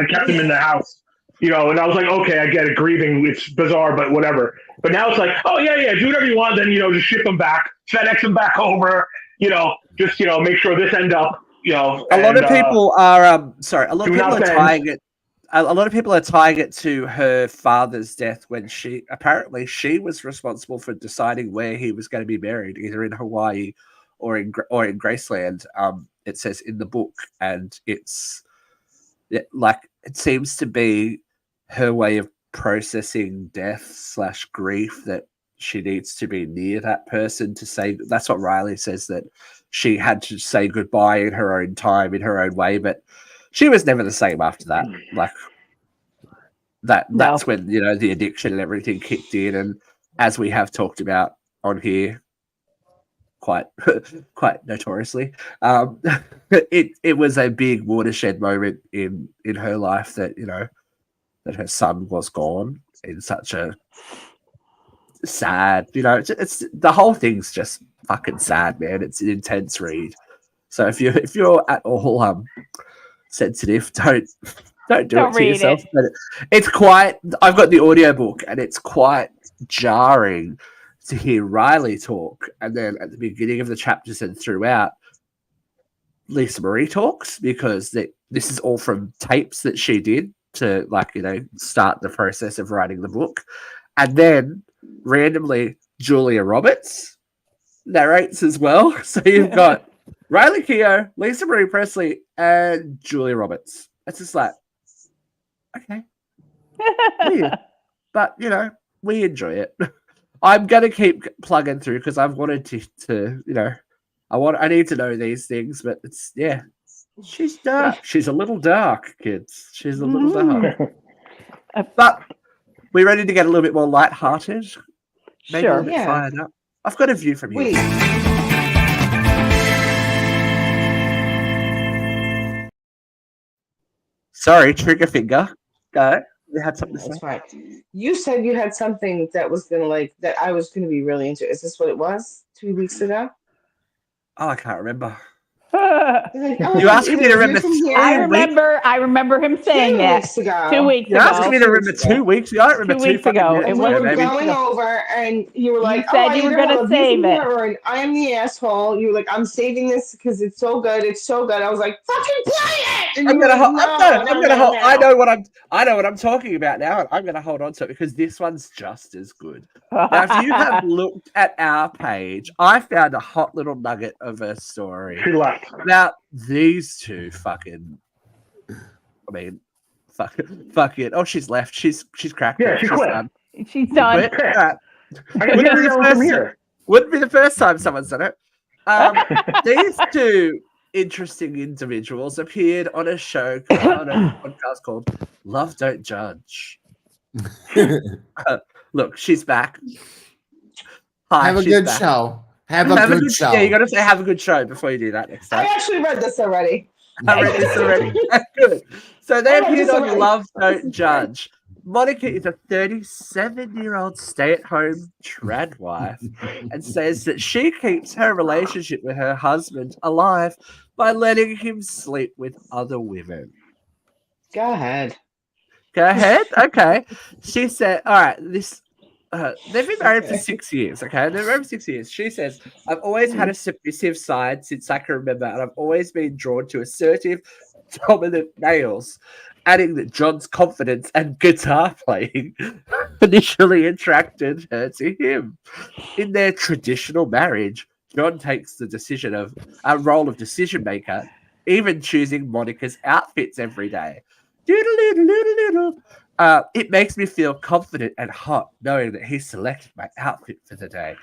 kept him in the house, and I was like, okay, I get it, grieving, it's bizarre, but whatever. But now it's like, oh yeah, do whatever you want, then just ship him back, FedEx him back over, just make sure this end up, A lot of people are A lot of people are tying it. A lot of people are tying it to her father's death when she was responsible for deciding where he was going to be buried, either in Hawaii or in Graceland. It says in the book, and it seems to be her way of processing death / grief, that she needs to be near that person to say. That's what Riley says, that she had to say goodbye in her own time, in her own way, but she was never the same after that. Like that's when the addiction and everything kicked in, and as we have talked about on here quite notoriously, it was a big watershed moment in her life that that her son was gone in such a sad. It's the whole thing's just fucking sad, man. It's an intense read. So if you're at all sensitive, don't do it to read yourself. it. But it's quite. I've got the audiobook, and it's quite jarring to hear Riley talk, and then at the beginning of the chapters and throughout, Lisa Marie talks, because this is all from tapes that she did to start the process of writing the book, and then randomly Julia Roberts narrates as well. So you've got Riley Keough, Lisa Marie Presley, and Julia Roberts. It's just like, okay, weird. But we enjoy it. I'm gonna keep plugging through because I've wanted to I need to know these things, but it's she's dark. She's a little dark, kids. She's a little dark. But we ready to get a little bit more lighthearted? Maybe a Sure. little bit fired up. I've got a view from here. Wait. Sorry, trigger finger. Go. You had something to That's say? fine. You said you had something that was that I was gonna be really into. Is this what it was 2 weeks ago? Oh, I can't remember. He's like, oh, You asked me to either remember from here I or remember him saying 2 that weeks ago. 2 weeks You're ago. asking me to remember 2 weeks ago. I don't remember 2 two weeks fucking ago. minutes It And we was ago, were baby. going over, and you were like, said "Oh, you were either gonna have a view save from it. here, or I am the asshole." You were like, "I'm saving this because it's so good. It's so good." I was like, "Fucking play it!" And I'm you were gonna, like, I'm gonna no, hold. no. I know what I'm talking about now, and I'm gonna hold on to it because this one's just as good. Now, if you have looked at our page, I found a hot little nugget of a story. She left. Now, these two fucking, I mean, fuck it. Oh, she's left. She's cracked Yeah, it. she She's quit. done. She's done. Quit. Pissed. Alright. I can Wouldn't hear be the yelling first from time- here. Wouldn't be the first time someone's done it. These two interesting individuals appeared on a show, on a podcast called Love Don't Judge. Look, she's back. Hi, Have a she's good back. show. Have a good show. Yeah, you got to say have a good show before you do that next I time. actually read this already. I read this already. Good. So they I read appeared this on already. Love This Don't is Judge. Monica is a 37-year-old stay-at-home trad wife and says that she keeps her relationship with her husband alive by letting him sleep with other women. Go ahead. Go ahead. Okay. She said, all right, this they've been married for 6 years, okay? They've been married for 6 years. She says, I've always had a submissive side since I can remember, and I've always been drawn to assertive, dominant males, adding that John's confidence and guitar playing initially attracted her to him. In their traditional marriage, John takes the decision of a role of decision maker, even choosing Monica's outfits every day. Doodle-doodle-doodle-doodle. It makes me feel confident and hot knowing that he selected my outfit for the day.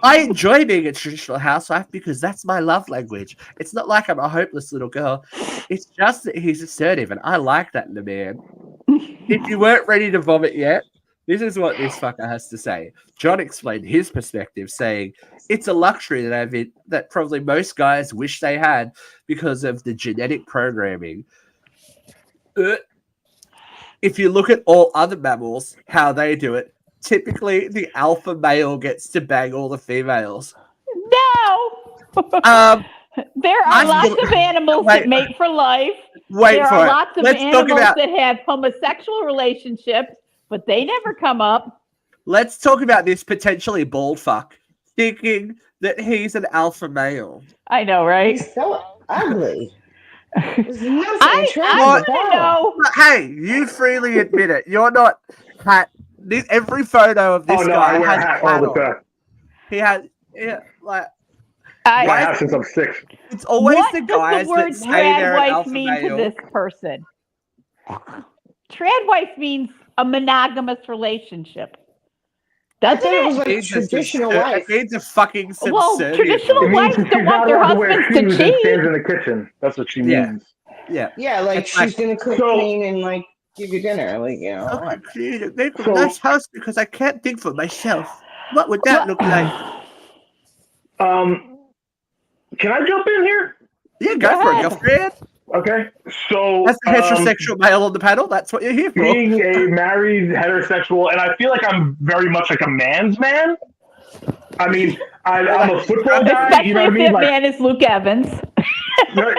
I enjoy being a traditional housewife because that's my love language. It's not like I'm a hopeless little girl. It's just that he's assertive, and I like that in a man. If you weren't ready to vomit yet, this is what this fucker has to say. John explained his perspective, saying, it's a luxury that probably most guys wish they had because of the genetic programming. If you look at all other mammals, how they do it, typically the alpha male gets to bang all the females. No. There are lots of animals that mate for life. There are lots of animals that have homosexual relationships, but they never come up. Let's talk about this potentially bald fuck thinking that he's an alpha male. I know, right? He's so ugly. I want to know. Hey, you freely admit it. You're not hat. Every photo of this guy I wear has a hat a hat all the on. time. He has, like. I have since I'm 6. It's always what the guys does the word that say they're an trad wife alpha mean male. to this person? Trad wife means a monogamous relationship. Doesn't it was it? like traditional wife. It means a fucking subservient. Well, traditional wives don't want their husbands to cheat. Stands in the kitchen. That's what she means. Yeah. Yeah, like It's she's gonna cook clean and like give you dinner, like you know. I create a nice house because I can't think for myself. What would that look like? Can I jump in here? Yeah, go for it, girlfriend. Okay, so that's a heterosexual male on the panel. That's what you're here for. Being a married heterosexual, and I feel like I'm very much like a man's man. I mean, I'm a football guy. Especially you know what I mean? If Like, man is Luke Evans. no,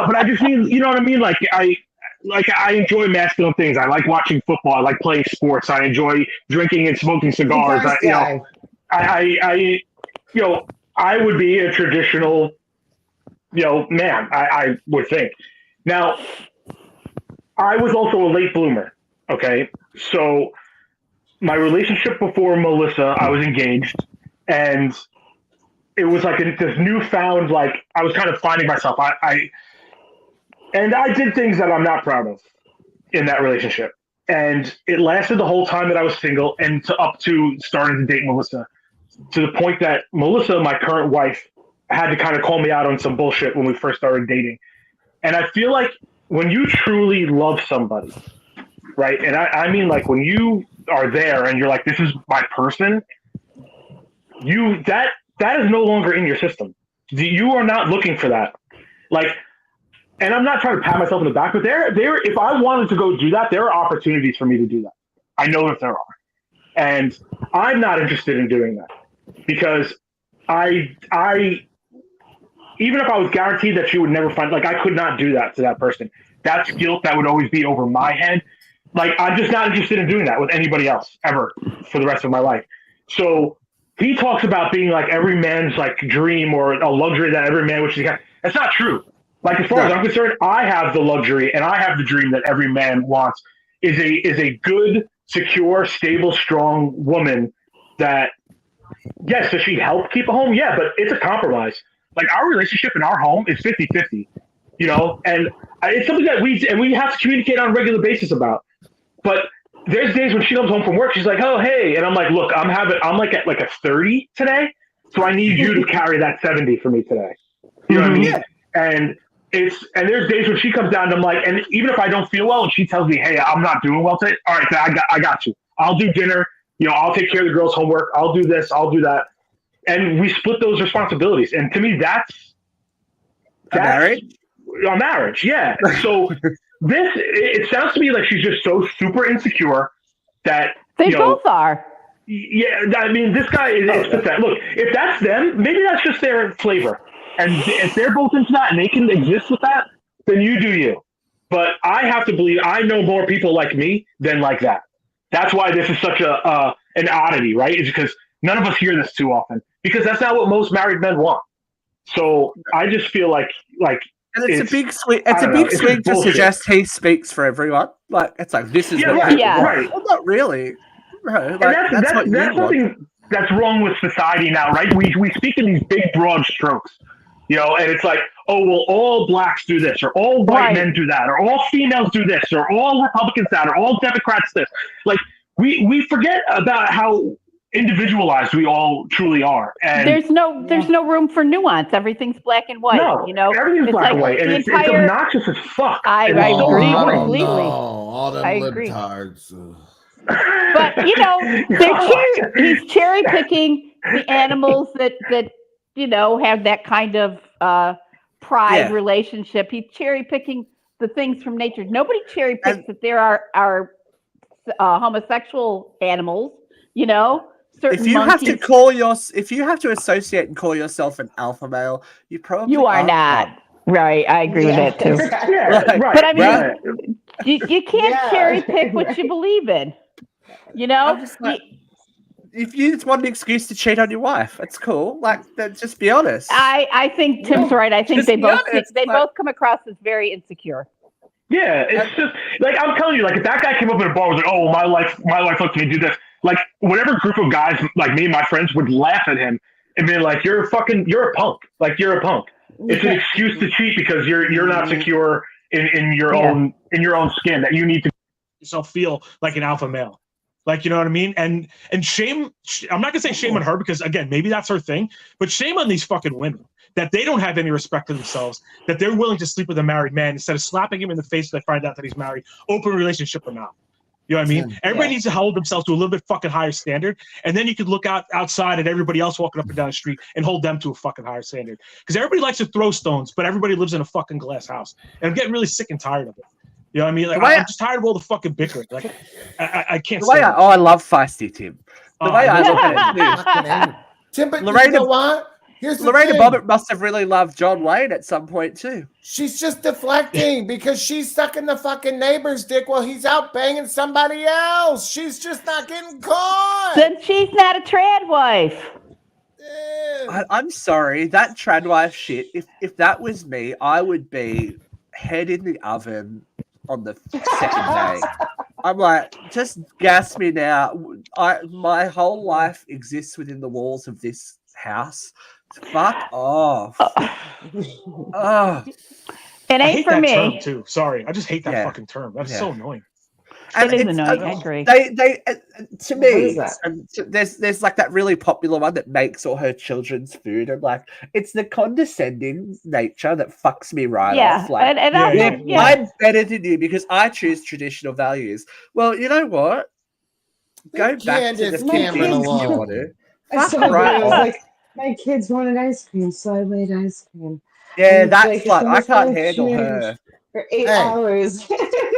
but I just mean, you know what I mean? Like I enjoy masculine things. I like watching football. I like playing sports. I enjoy drinking and smoking cigars. I would be a traditional, man. I would think. Now, I was also a late bloomer. Okay, so my relationship before Melissa, I was engaged, and it was like this newfound, like I was kind of finding myself. I did things that I'm not proud of in that relationship, and it lasted the whole time that I was single, and up to starting to date Melissa, to the point that Melissa, my current wife, had to kind of call me out on some bullshit when we first started dating. And I feel like when you truly love somebody, right? And I mean, like when you are there and you're like, this is my person, that is no longer in your system. You are not looking for that. Like, and I'm not trying to pat myself in the back, but there, if I wanted to go do that, there are opportunities for me to do that. I know that there are. And I'm not interested in doing that because even if I was guaranteed that she would never find, like, I could not do that to that person. That's guilt that would always be over my head. Like, I'm just not interested in doing that with anybody else ever for the rest of my life. So he talks about being like every man's like dream or a luxury that every man wishes he had. That's not true. Like, as far as I'm concerned, I have the luxury and I have the dream that every man wants is a good, secure, stable, strong woman that, yes, does she help keep a home? Yeah, but it's a compromise. Like, our relationship in our home is 50-50, you know, and it's something that we have to communicate on a regular basis about. But there's days when she comes home from work, she's like, "Oh, hey," and I'm like, "Look, I'm like at like a 30 today, so I need you to carry that 70 for me today." You know what I mean? Yeah. And there's days when she comes down and I'm like, and even if I don't feel well and she tells me, "Hey, I'm not doing well today," all right, I got you. I'll do dinner. You know, I'll take care of the girls' homework. I'll do this. I'll do that. And we split those responsibilities. And to me, that's A marriage? A marriage, yeah. So it sounds to me like she's just so super insecure that They you know, both are. yeah, I mean, this guy is pathetic. Look, if that's them, maybe that's just their flavor. And if they're both into that and they can exist with that, then you do you. But I have to believe I know more people like me than like that. That's why this is such an oddity, right? Is because none of us hear this too often because that's not what most married men want. So I just feel like And it's a big swing. I It's a don't know, big it's swing just to bullshit. suggest he speaks for everyone. Like, it's like this is Yeah, what right, people want. right. Well, not really. Right, And like, that's what you that's want. something that's wrong with society now, right? We speak in these big broad strokes, you know, and it's like, oh well, all blacks do this, or all white Right. men do that, or all females do this, or all Republicans that, or all Democrats this. Like we forget about how individualized we all truly are. And There's no room for nuance. Everything's black and white. no, You know, everything's it's black like and white, and the it's entire. obnoxious as fuck. I And it's so agree annoying. completely. No, all them I agree. libtards. But you know, he's cherry picking the animals that you know have that kind of pride Yeah. relationship. He's cherry picking the things from nature. Nobody cherry picks And- that there are homosexual animals. You know, certain If you have monkeys. if you have to associate and call yourself an alpha male, you probably You are not. one. Right, I agree with that too. Yeah, Like, right. But I mean, right. You can't Yeah. cherry pick what you believe in. You know, I'm just like, if you just want an excuse to cheat on your wife, it's cool. Like, then just be honest. I think Tim's right. I think Just they be both honest, like- both come across as very insecure. Yeah, it's just like I'm telling you, like if that guy came up in a bar and was like, "Oh, my wife lets me do this," like whatever group of guys like me and my friends would laugh at him and be like, you're a punk. Like you're a punk. It's an excuse to cheat because you're not secure in your own skin that you need to yourself feel like an alpha male. Like, you know what I mean? And shame, I'm not gonna say shame on her because again, maybe that's her thing, but shame on these fucking women that they don't have any respect for themselves, that they're willing to sleep with a married man instead of slapping him in the face when they find out that he's married, open relationship or not. You know what I mean? Everybody needs to hold themselves to a little bit fucking higher standard. And then you could look outside at everybody else walking up and down the street and hold them to a fucking higher standard. Because everybody likes to throw stones, but everybody lives in a fucking glass house. And I'm getting really sick and tired of it. You know what I mean? Like, I'm just tired of all the fucking bickering. Like, I can't The way stand it. I love feisty Tim. The way I look at it Tim, but Lorena- you know what? Here's too. the Lorena thing. Bobbitt must have really loved John Wayne at some point too. She's just deflecting because she's sucking the fucking neighbor's dick while he's out banging somebody else. She's just not getting caught. Then she's not a trad wife. I'm sorry, that trad wife shit. If that was me, I would be head in the oven on the second day. I'm like, just gas me now. My whole life exists within the walls of this house. Fuck off. Oh. It I ain't hate for that me. term too. Sorry, I just hate that Yeah. fucking term. That's Yeah. so annoying. And It is it's, annoying. I agree. They to What me, is that? there's like that really popular one that makes all her children's food. And like, it's the condescending nature that fucks me right Yeah, off. Like, and Yeah, also, yeah. yeah. I'm better than you because I choose traditional values. Well, you know what? Go Leave back to the Candace Cameron 50s if you alone. want to. I saw right it. I was off. like, my kids wanted ice cream, so I made ice cream. Yeah, And that's like, like, I it's can't gonna handle change her. for 8 Hey. hours.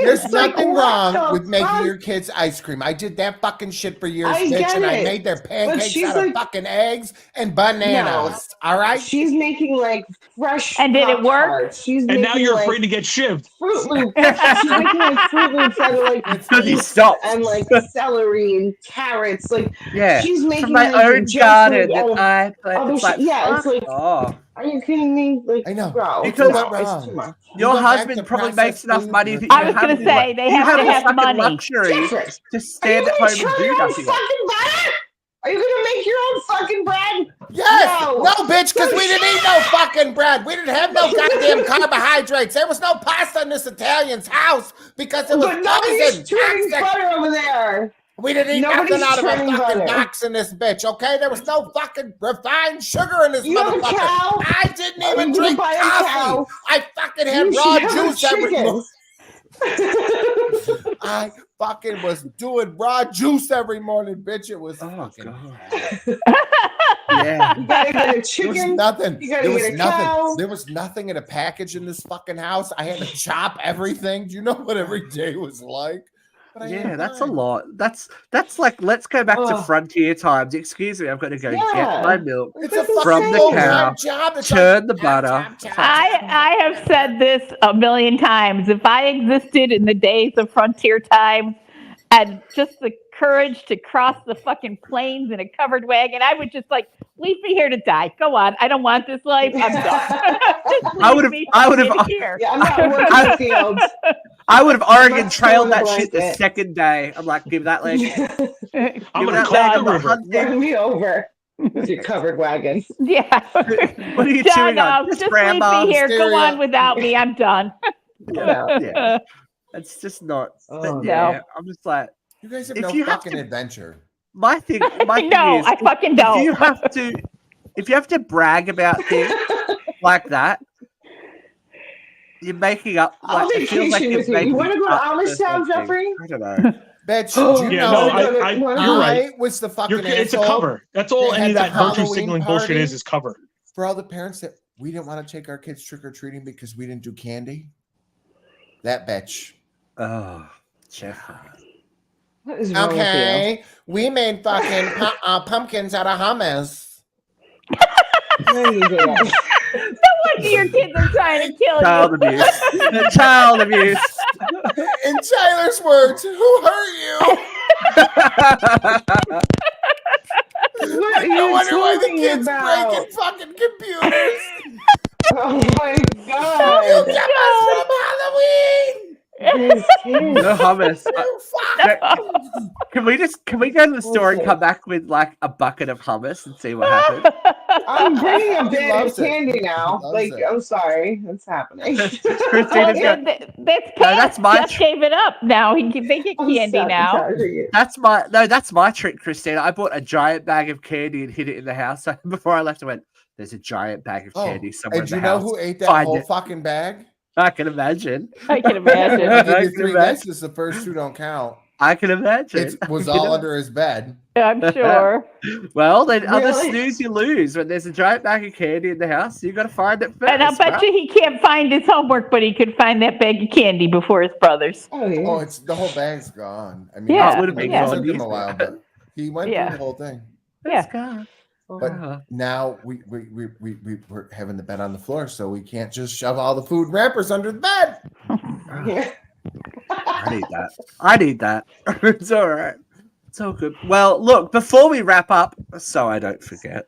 There's It's like, nothing what wrong the with making fuck? your kids ice cream. I did that fucking shit for years, I bitch, get and I it. made their pancakes she's out of like- fucking eggs and bananas. All right? She's making like fresh And did it work? Pop-Tarts. She's And now making, you're like, afraid to get shivved. Fruit Loops. She's making like Fruit Loops out of like Because he beets stopped. and like celery and carrots. Like Yeah. she's making From my like own junk garden food out that of I play. other It's like, shit. Yeah, it's fuck like, off. are you kidding me? Like, I know. bro, Because- no, What's it's wrong? too much. Your go back to husband probably makes processed enough food money and that I you was have gonna the- say, they you have to the have fucking money. luxury Different. to Are you stand at gonna home and churn do your own nothing. fucking bread? Are you gonna make your own fucking bread? Yes! No. No, bitch, because we didn't eat no fucking bread. We didn't have no goddamn carbohydrates. There was no pasta in this Italian's house because it was But nobody's poison. churning Toxic. butter over there. We didn't eat Nobody's nothing out of a churning fucking butter. box in this bitch, okay? There was no fucking refined sugar in this You have a motherfucker. cow? I didn't Are even you gonna drink buy a coffee. cow? I fucking You had should raw have a juice every chicken. morning. I fucking was doing raw juice every morning, bitch. It was Oh, fucking God. Yeah. You gotta get a There was chicken. nothing. You gotta There was get a nothing. cow. There was nothing in a package in this fucking house. I had to chop everything. Do you know what every day was like? But I Yeah, had that's a time. lot. That's like, let's go back to Ugh. frontier times. Excuse me, I've got to go Yeah. get my milk. It's That's a fucking From the full-time cow, job. It's turn the chop, butter. chop, chop, chop. I have said this a million times. If I existed in the days of frontier times and just the courage to cross the fucking plains in a covered wagon, I would just like leave me here to die. Go on. I don't want this life. I'm done. Just I leave would've- me I would've- fucking here. Yeah, I'm not working the fields. I would have Oregon Let's trailed throw in that a shit the blanket. second day. I'm like, give that leg. I'm Give gonna that call leg. the I'm river. hunting. Run me over with your covered wagon. Yeah. What are you Done. chewing on? Just leave grandma me here. Go hysteria. on without me. I'm done. Yeah. It's just not. Oh, But no. yeah, I'm just like, You guys have If no you have fucking to- adventure. my thing. My thing No, is, I fucking if don't. you have to brag about things like that, you're making up. I'll Like, it feels like vacation you're with you. You making want to go to up for Amish Town, something. Jeffrey? I don't know. Bitch, do you Yeah, know no, that you're I right. was the fucking It's a asshole cover. That's all They any of had that the virtue Halloween signaling bullshit party. is cover. for all the parents that we didn't want to take our kids trick-or-treating because we didn't do candy? That bitch. Oh, Jeffrey. What is wrong with Okay, we made fucking pumpkins out of hummus. you? No, you didn't. No wonder your kids are trying to kill Child you. abuse. Child abuse. In Tyler's words, who hurt you? What are No you wonder why the talking kids about? breaking fucking computers. Oh my You god. kept us from Halloween. These kids. No hummus. You fuck. Can we go to the store and Listen. come back with like a bucket of hummus and see what happens? I'm bringing a He bag of loves it. candy now. He loves Like, it. I'm sorry. What's happening? Christina's got, That's that's my Jeff gave it up. Now they get candy now. sabotaging you. that's my trick, Christina. I bought a giant bag of candy and hid it in the house. Before I left, I went, "There's a giant bag of Oh, candy somewhere and in you the know house." who ate that Find whole it. fucking bag? I can imagine. I can imagine. I'll give I you can 3 imagine. guesses. The first 2 don't count. I can imagine. It was I can all imagine. under his bed. I'm sure. Well, then other Really? snooze you lose. When there's a giant bag of candy in the house, you got to find it first. And I'll bet right? you he can't find his homework, but he could find that bag of candy before his brothers. Oh, yeah. Oh, it's the whole bag's gone. I mean, Yeah, it would've been yeah. it took gone him a easily. while, but he went Yeah. through the whole thing. Yeah. God. But Wow. now we're having the bed on the floor, so we can't just shove all the food wrappers under the bed. Yeah. I need that. It's all right. It's all good. Well, look, before we wrap up, so I don't forget,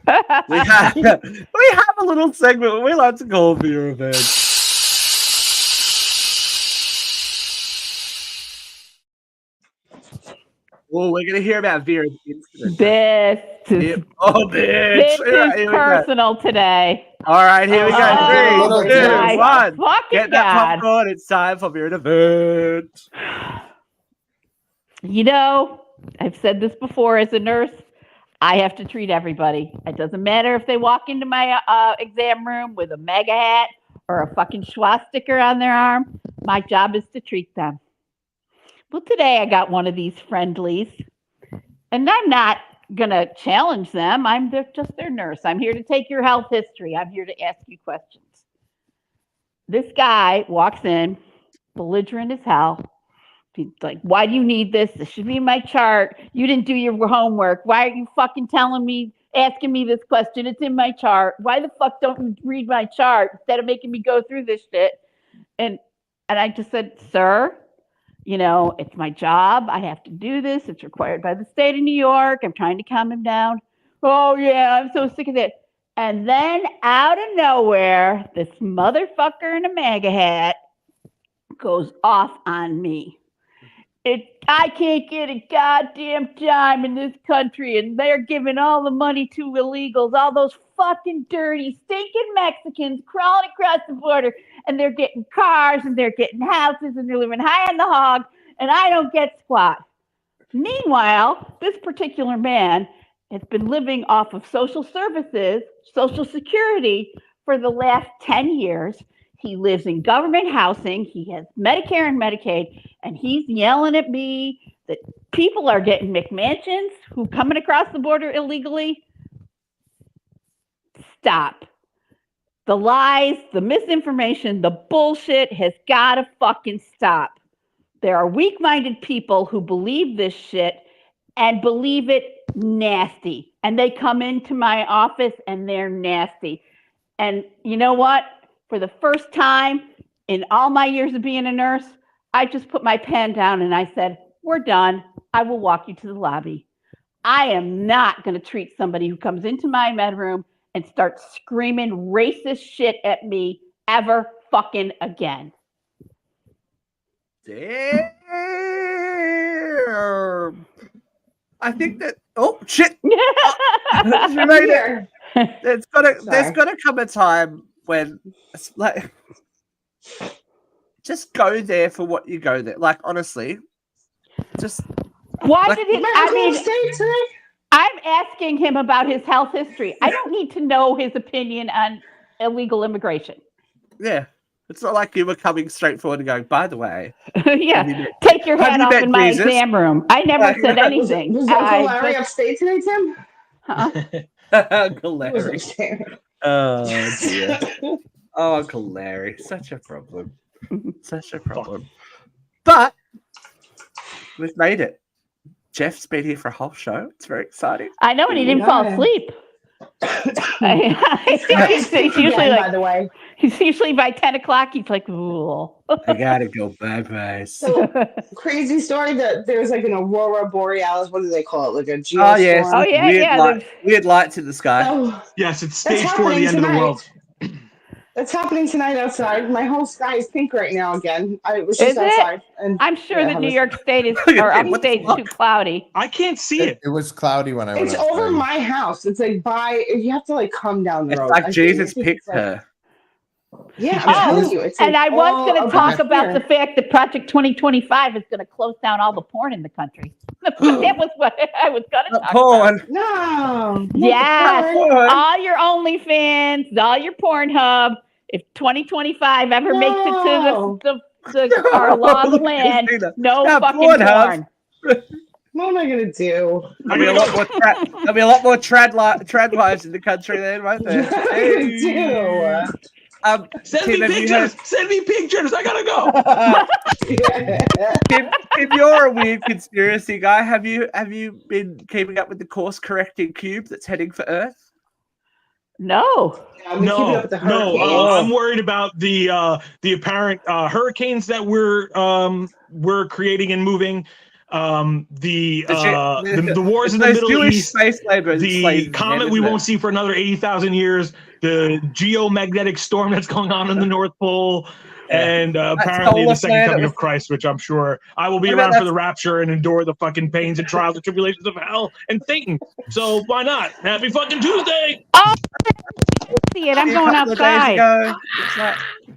we have a little segment we like to call for your event. Oh, we're gonna hear about Vera's incident. This is, Oh, bitch! this Here is we go. personal today. All right, here we go. Oh, 3, 2, my 1. Fucking Get that God. popcorn. It's time for Vera event. You know, I've said this before as a nurse. I have to treat everybody. It doesn't matter if they walk into my exam room with a mega hat or a fucking schwa sticker on their arm. My job is to treat them. Well, today I got one of these friendlies, and I'm not going to challenge them. I'm just their nurse. I'm here to take your health history. I'm here to ask you questions. This guy walks in belligerent as hell. He's like, why do you need this? This should be in my chart. You didn't do your homework. Why are you fucking asking me this question? It's in my chart. Why the fuck don't you read my chart instead of making me go through this shit? And I just said, sir, it's my job. I have to do this. It's required by the state of New York. I'm trying to calm him down. Oh, yeah, I'm so sick of it. And then out of nowhere, this motherfucker in a MAGA hat goes off on me. I can't get a goddamn dime in this country, and they're giving all the money to illegals, all those fucking dirty, stinking Mexicans crawling across the border, and they're getting cars, and they're getting houses, and they're living high on the hog, and I don't get squat. Meanwhile, this particular man has been living off of social services, Social Security, for the last 10 years. He lives in government housing. He has Medicare and Medicaid, and he's yelling at me that people are getting McMansions who coming across the border illegally. Stop. The lies, the misinformation, the bullshit has got to fucking stop. There are weak-minded people who believe this shit and believe it nasty. And they come into my office and they're nasty. And you know what? For the first time in all my years of being a nurse, I just put my pen down and I said, we're done. I will walk you to the lobby. I am not going to treat somebody who comes into my med room and starts screaming racist shit at me ever fucking again. Damn. I think that. Oh shit! You made it. There's gotta come a time when it's like, just go there for what you go there. Like honestly, just. Why like, did he? I mean, I'm asking him about his health history. I don't need to know his opinion on illegal immigration. Yeah. It's not like you were coming straight forward and going, by the way. Yeah, take your hat off in my exam room. I never said anything. Was Uncle Larry upstate today, Tim? Uncle Larry. Oh, dear. Oh, Uncle Larry. Such a problem. Such a problem. But we've made it. Jeff's been here for a whole show. It's very exciting. I know, and he didn't fall asleep. He's usually by the way. He's usually by 10 o'clock. He's like, ooh. I gotta go. Bye. So crazy story that there's like an aurora borealis. What do they call it? Like a geostorm. Oh yes. Oh yeah. Weird lights in the sky. Oh, yes, it's stage 4 of the end of the world. That's happening tonight outside. My whole sky is pink right now again. I was just outside. And I'm sure that New York State is, or upstate is too cloudy. I can't see it. It was cloudy when I went It's outside. over my house. It's like you have to like come down the It's road. like Jesus picked her. Yeah, I'm telling you. It's and like I was going to talk about here. the fact that Project 2025 is going to close down all the porn in the country. That was what I was going to talk about. No. Yes. All your OnlyFans, all your Pornhub. If 2025 ever makes it to our law of the land, no fucking porn. What am I gonna do? There'll be a lot more trad wives in the country then, won't there? What am I gonna do? Send me pictures. Send me pictures. I gotta go. If you're a weird conspiracy guy, have you been keeping up with the course correcting cube that's heading for Earth? No. No. I'm worried about the apparent hurricanes that we're creating and moving. The wars in the Middle Jewish East, space labor, the comet we won't see for another 80,000 years, the geomagnetic storm that's going on in the North Pole, and apparently the second coming of Christ, which I'm sure I will be around for the rapture and endure the fucking pains and trials and tribulations of hell and Satan. So why not? Happy fucking Tuesday! Oh, see it. I'm going outside.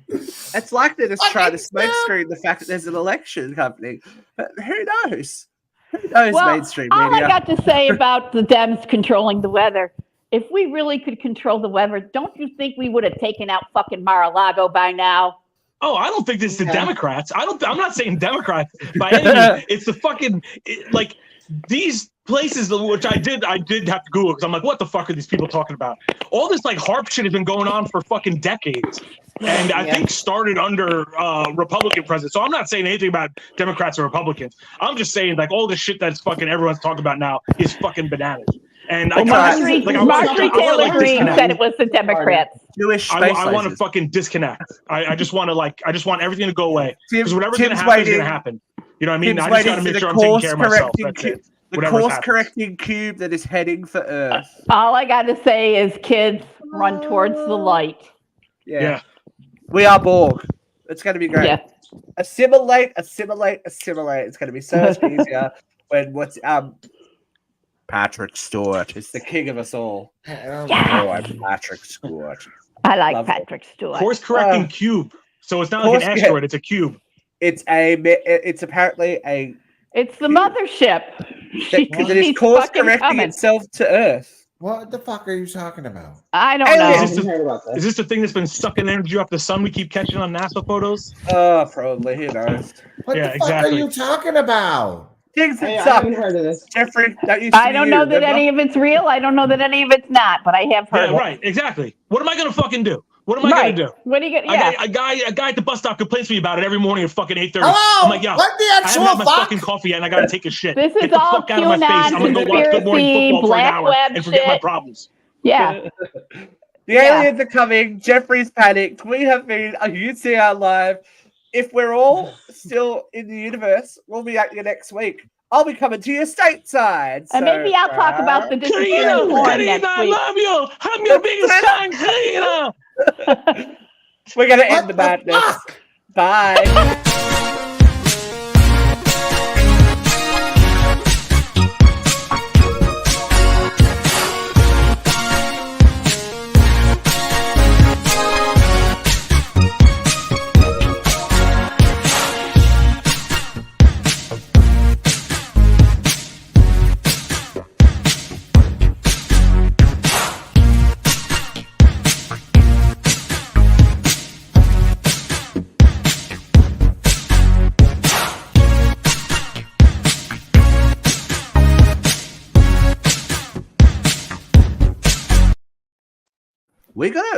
It's like they're just trying to smoke screen the fact that there's an election happening. But who knows? Who knows, mainstream media? All I got to say about the Dems controlling the weather, if we really could control the weather, don't you think we would have taken out fucking Mar-a-Lago by now? Oh, I don't think it's the Democrats. I'm not saying Democrats by any means. It's the fucking like these places, which I did have to Google because I'm like, what the fuck are these people talking about? All this like HARP shit has been going on for fucking decades. and I think started under Republican president. So I'm not saying anything about Democrats or Republicans. I'm just saying like all the shit that's fucking everyone's talking about now is fucking bananas. And Well, Marjorie Taylor Greene said it was the Democrats. Jewish I want to fucking disconnect. I just want everything to go away because whatever's going to happen is going to happen. You know what I mean? I just got to make sure I'm taking care of myself. That's it. The course-correcting cube that is heading for Earth. All I got to say is, kids, run towards the light. Yeah. We are Borg. It's going to be great. Yeah. Assimilate. It's going to be so much easier when Patrick Stewart is the king of us all. Yeah. Oh, I'm Patrick Stewart. I like Patrick Stewart. Course-correcting cube. So it's not like an asteroid, it's a cube. It's apparently a... It's the mothership. Because it is course correcting itself to Earth. What the fuck are you talking about? I don't know. Is this the thing that's been sucking energy off the sun we keep catching on NASA photos? Oh, probably. Who knows? What the fuck are you talking about? Things that I suck. haven't heard of this. Jeffrey, I don't know that any of it's real. I don't know that any of it's not, but I have heard. Yeah, right. Exactly. What am I going to fucking do? What am I going to do? What are you going to do? A guy at the bus stop complains to me about it every morning at fucking 8:30. Hello? I'm like, yo, What the I actual haven't had my fuck? fucking coffee yet and I got to take a shit. This is Get the all fuck out of my face. I'm going to go watch Good Morning Football for an black hour web and forget my shit. problems. Yeah. The aliens are coming. Jeffrey's panicked. We have been a UCR Live. If we're all still in the universe, we'll be at you next week. I'll be coming to you stateside. And maybe I'll talk about the disappearing porn next I week. love you. I'm your biggest fan, Karina. We're going to end the madness. Bye.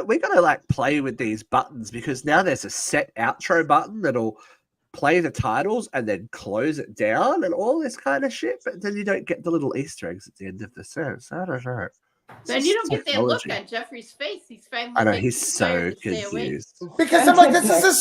We gotta like play with these buttons because now there's a set outro button that'll play the titles and then close it down and all this kind of shit, but then you don't get the little Easter eggs at the end of the service. I don't know. Then you don't get that look on Jeffrey's face. He's finally. I know he's so confused. Because I'm like, this is a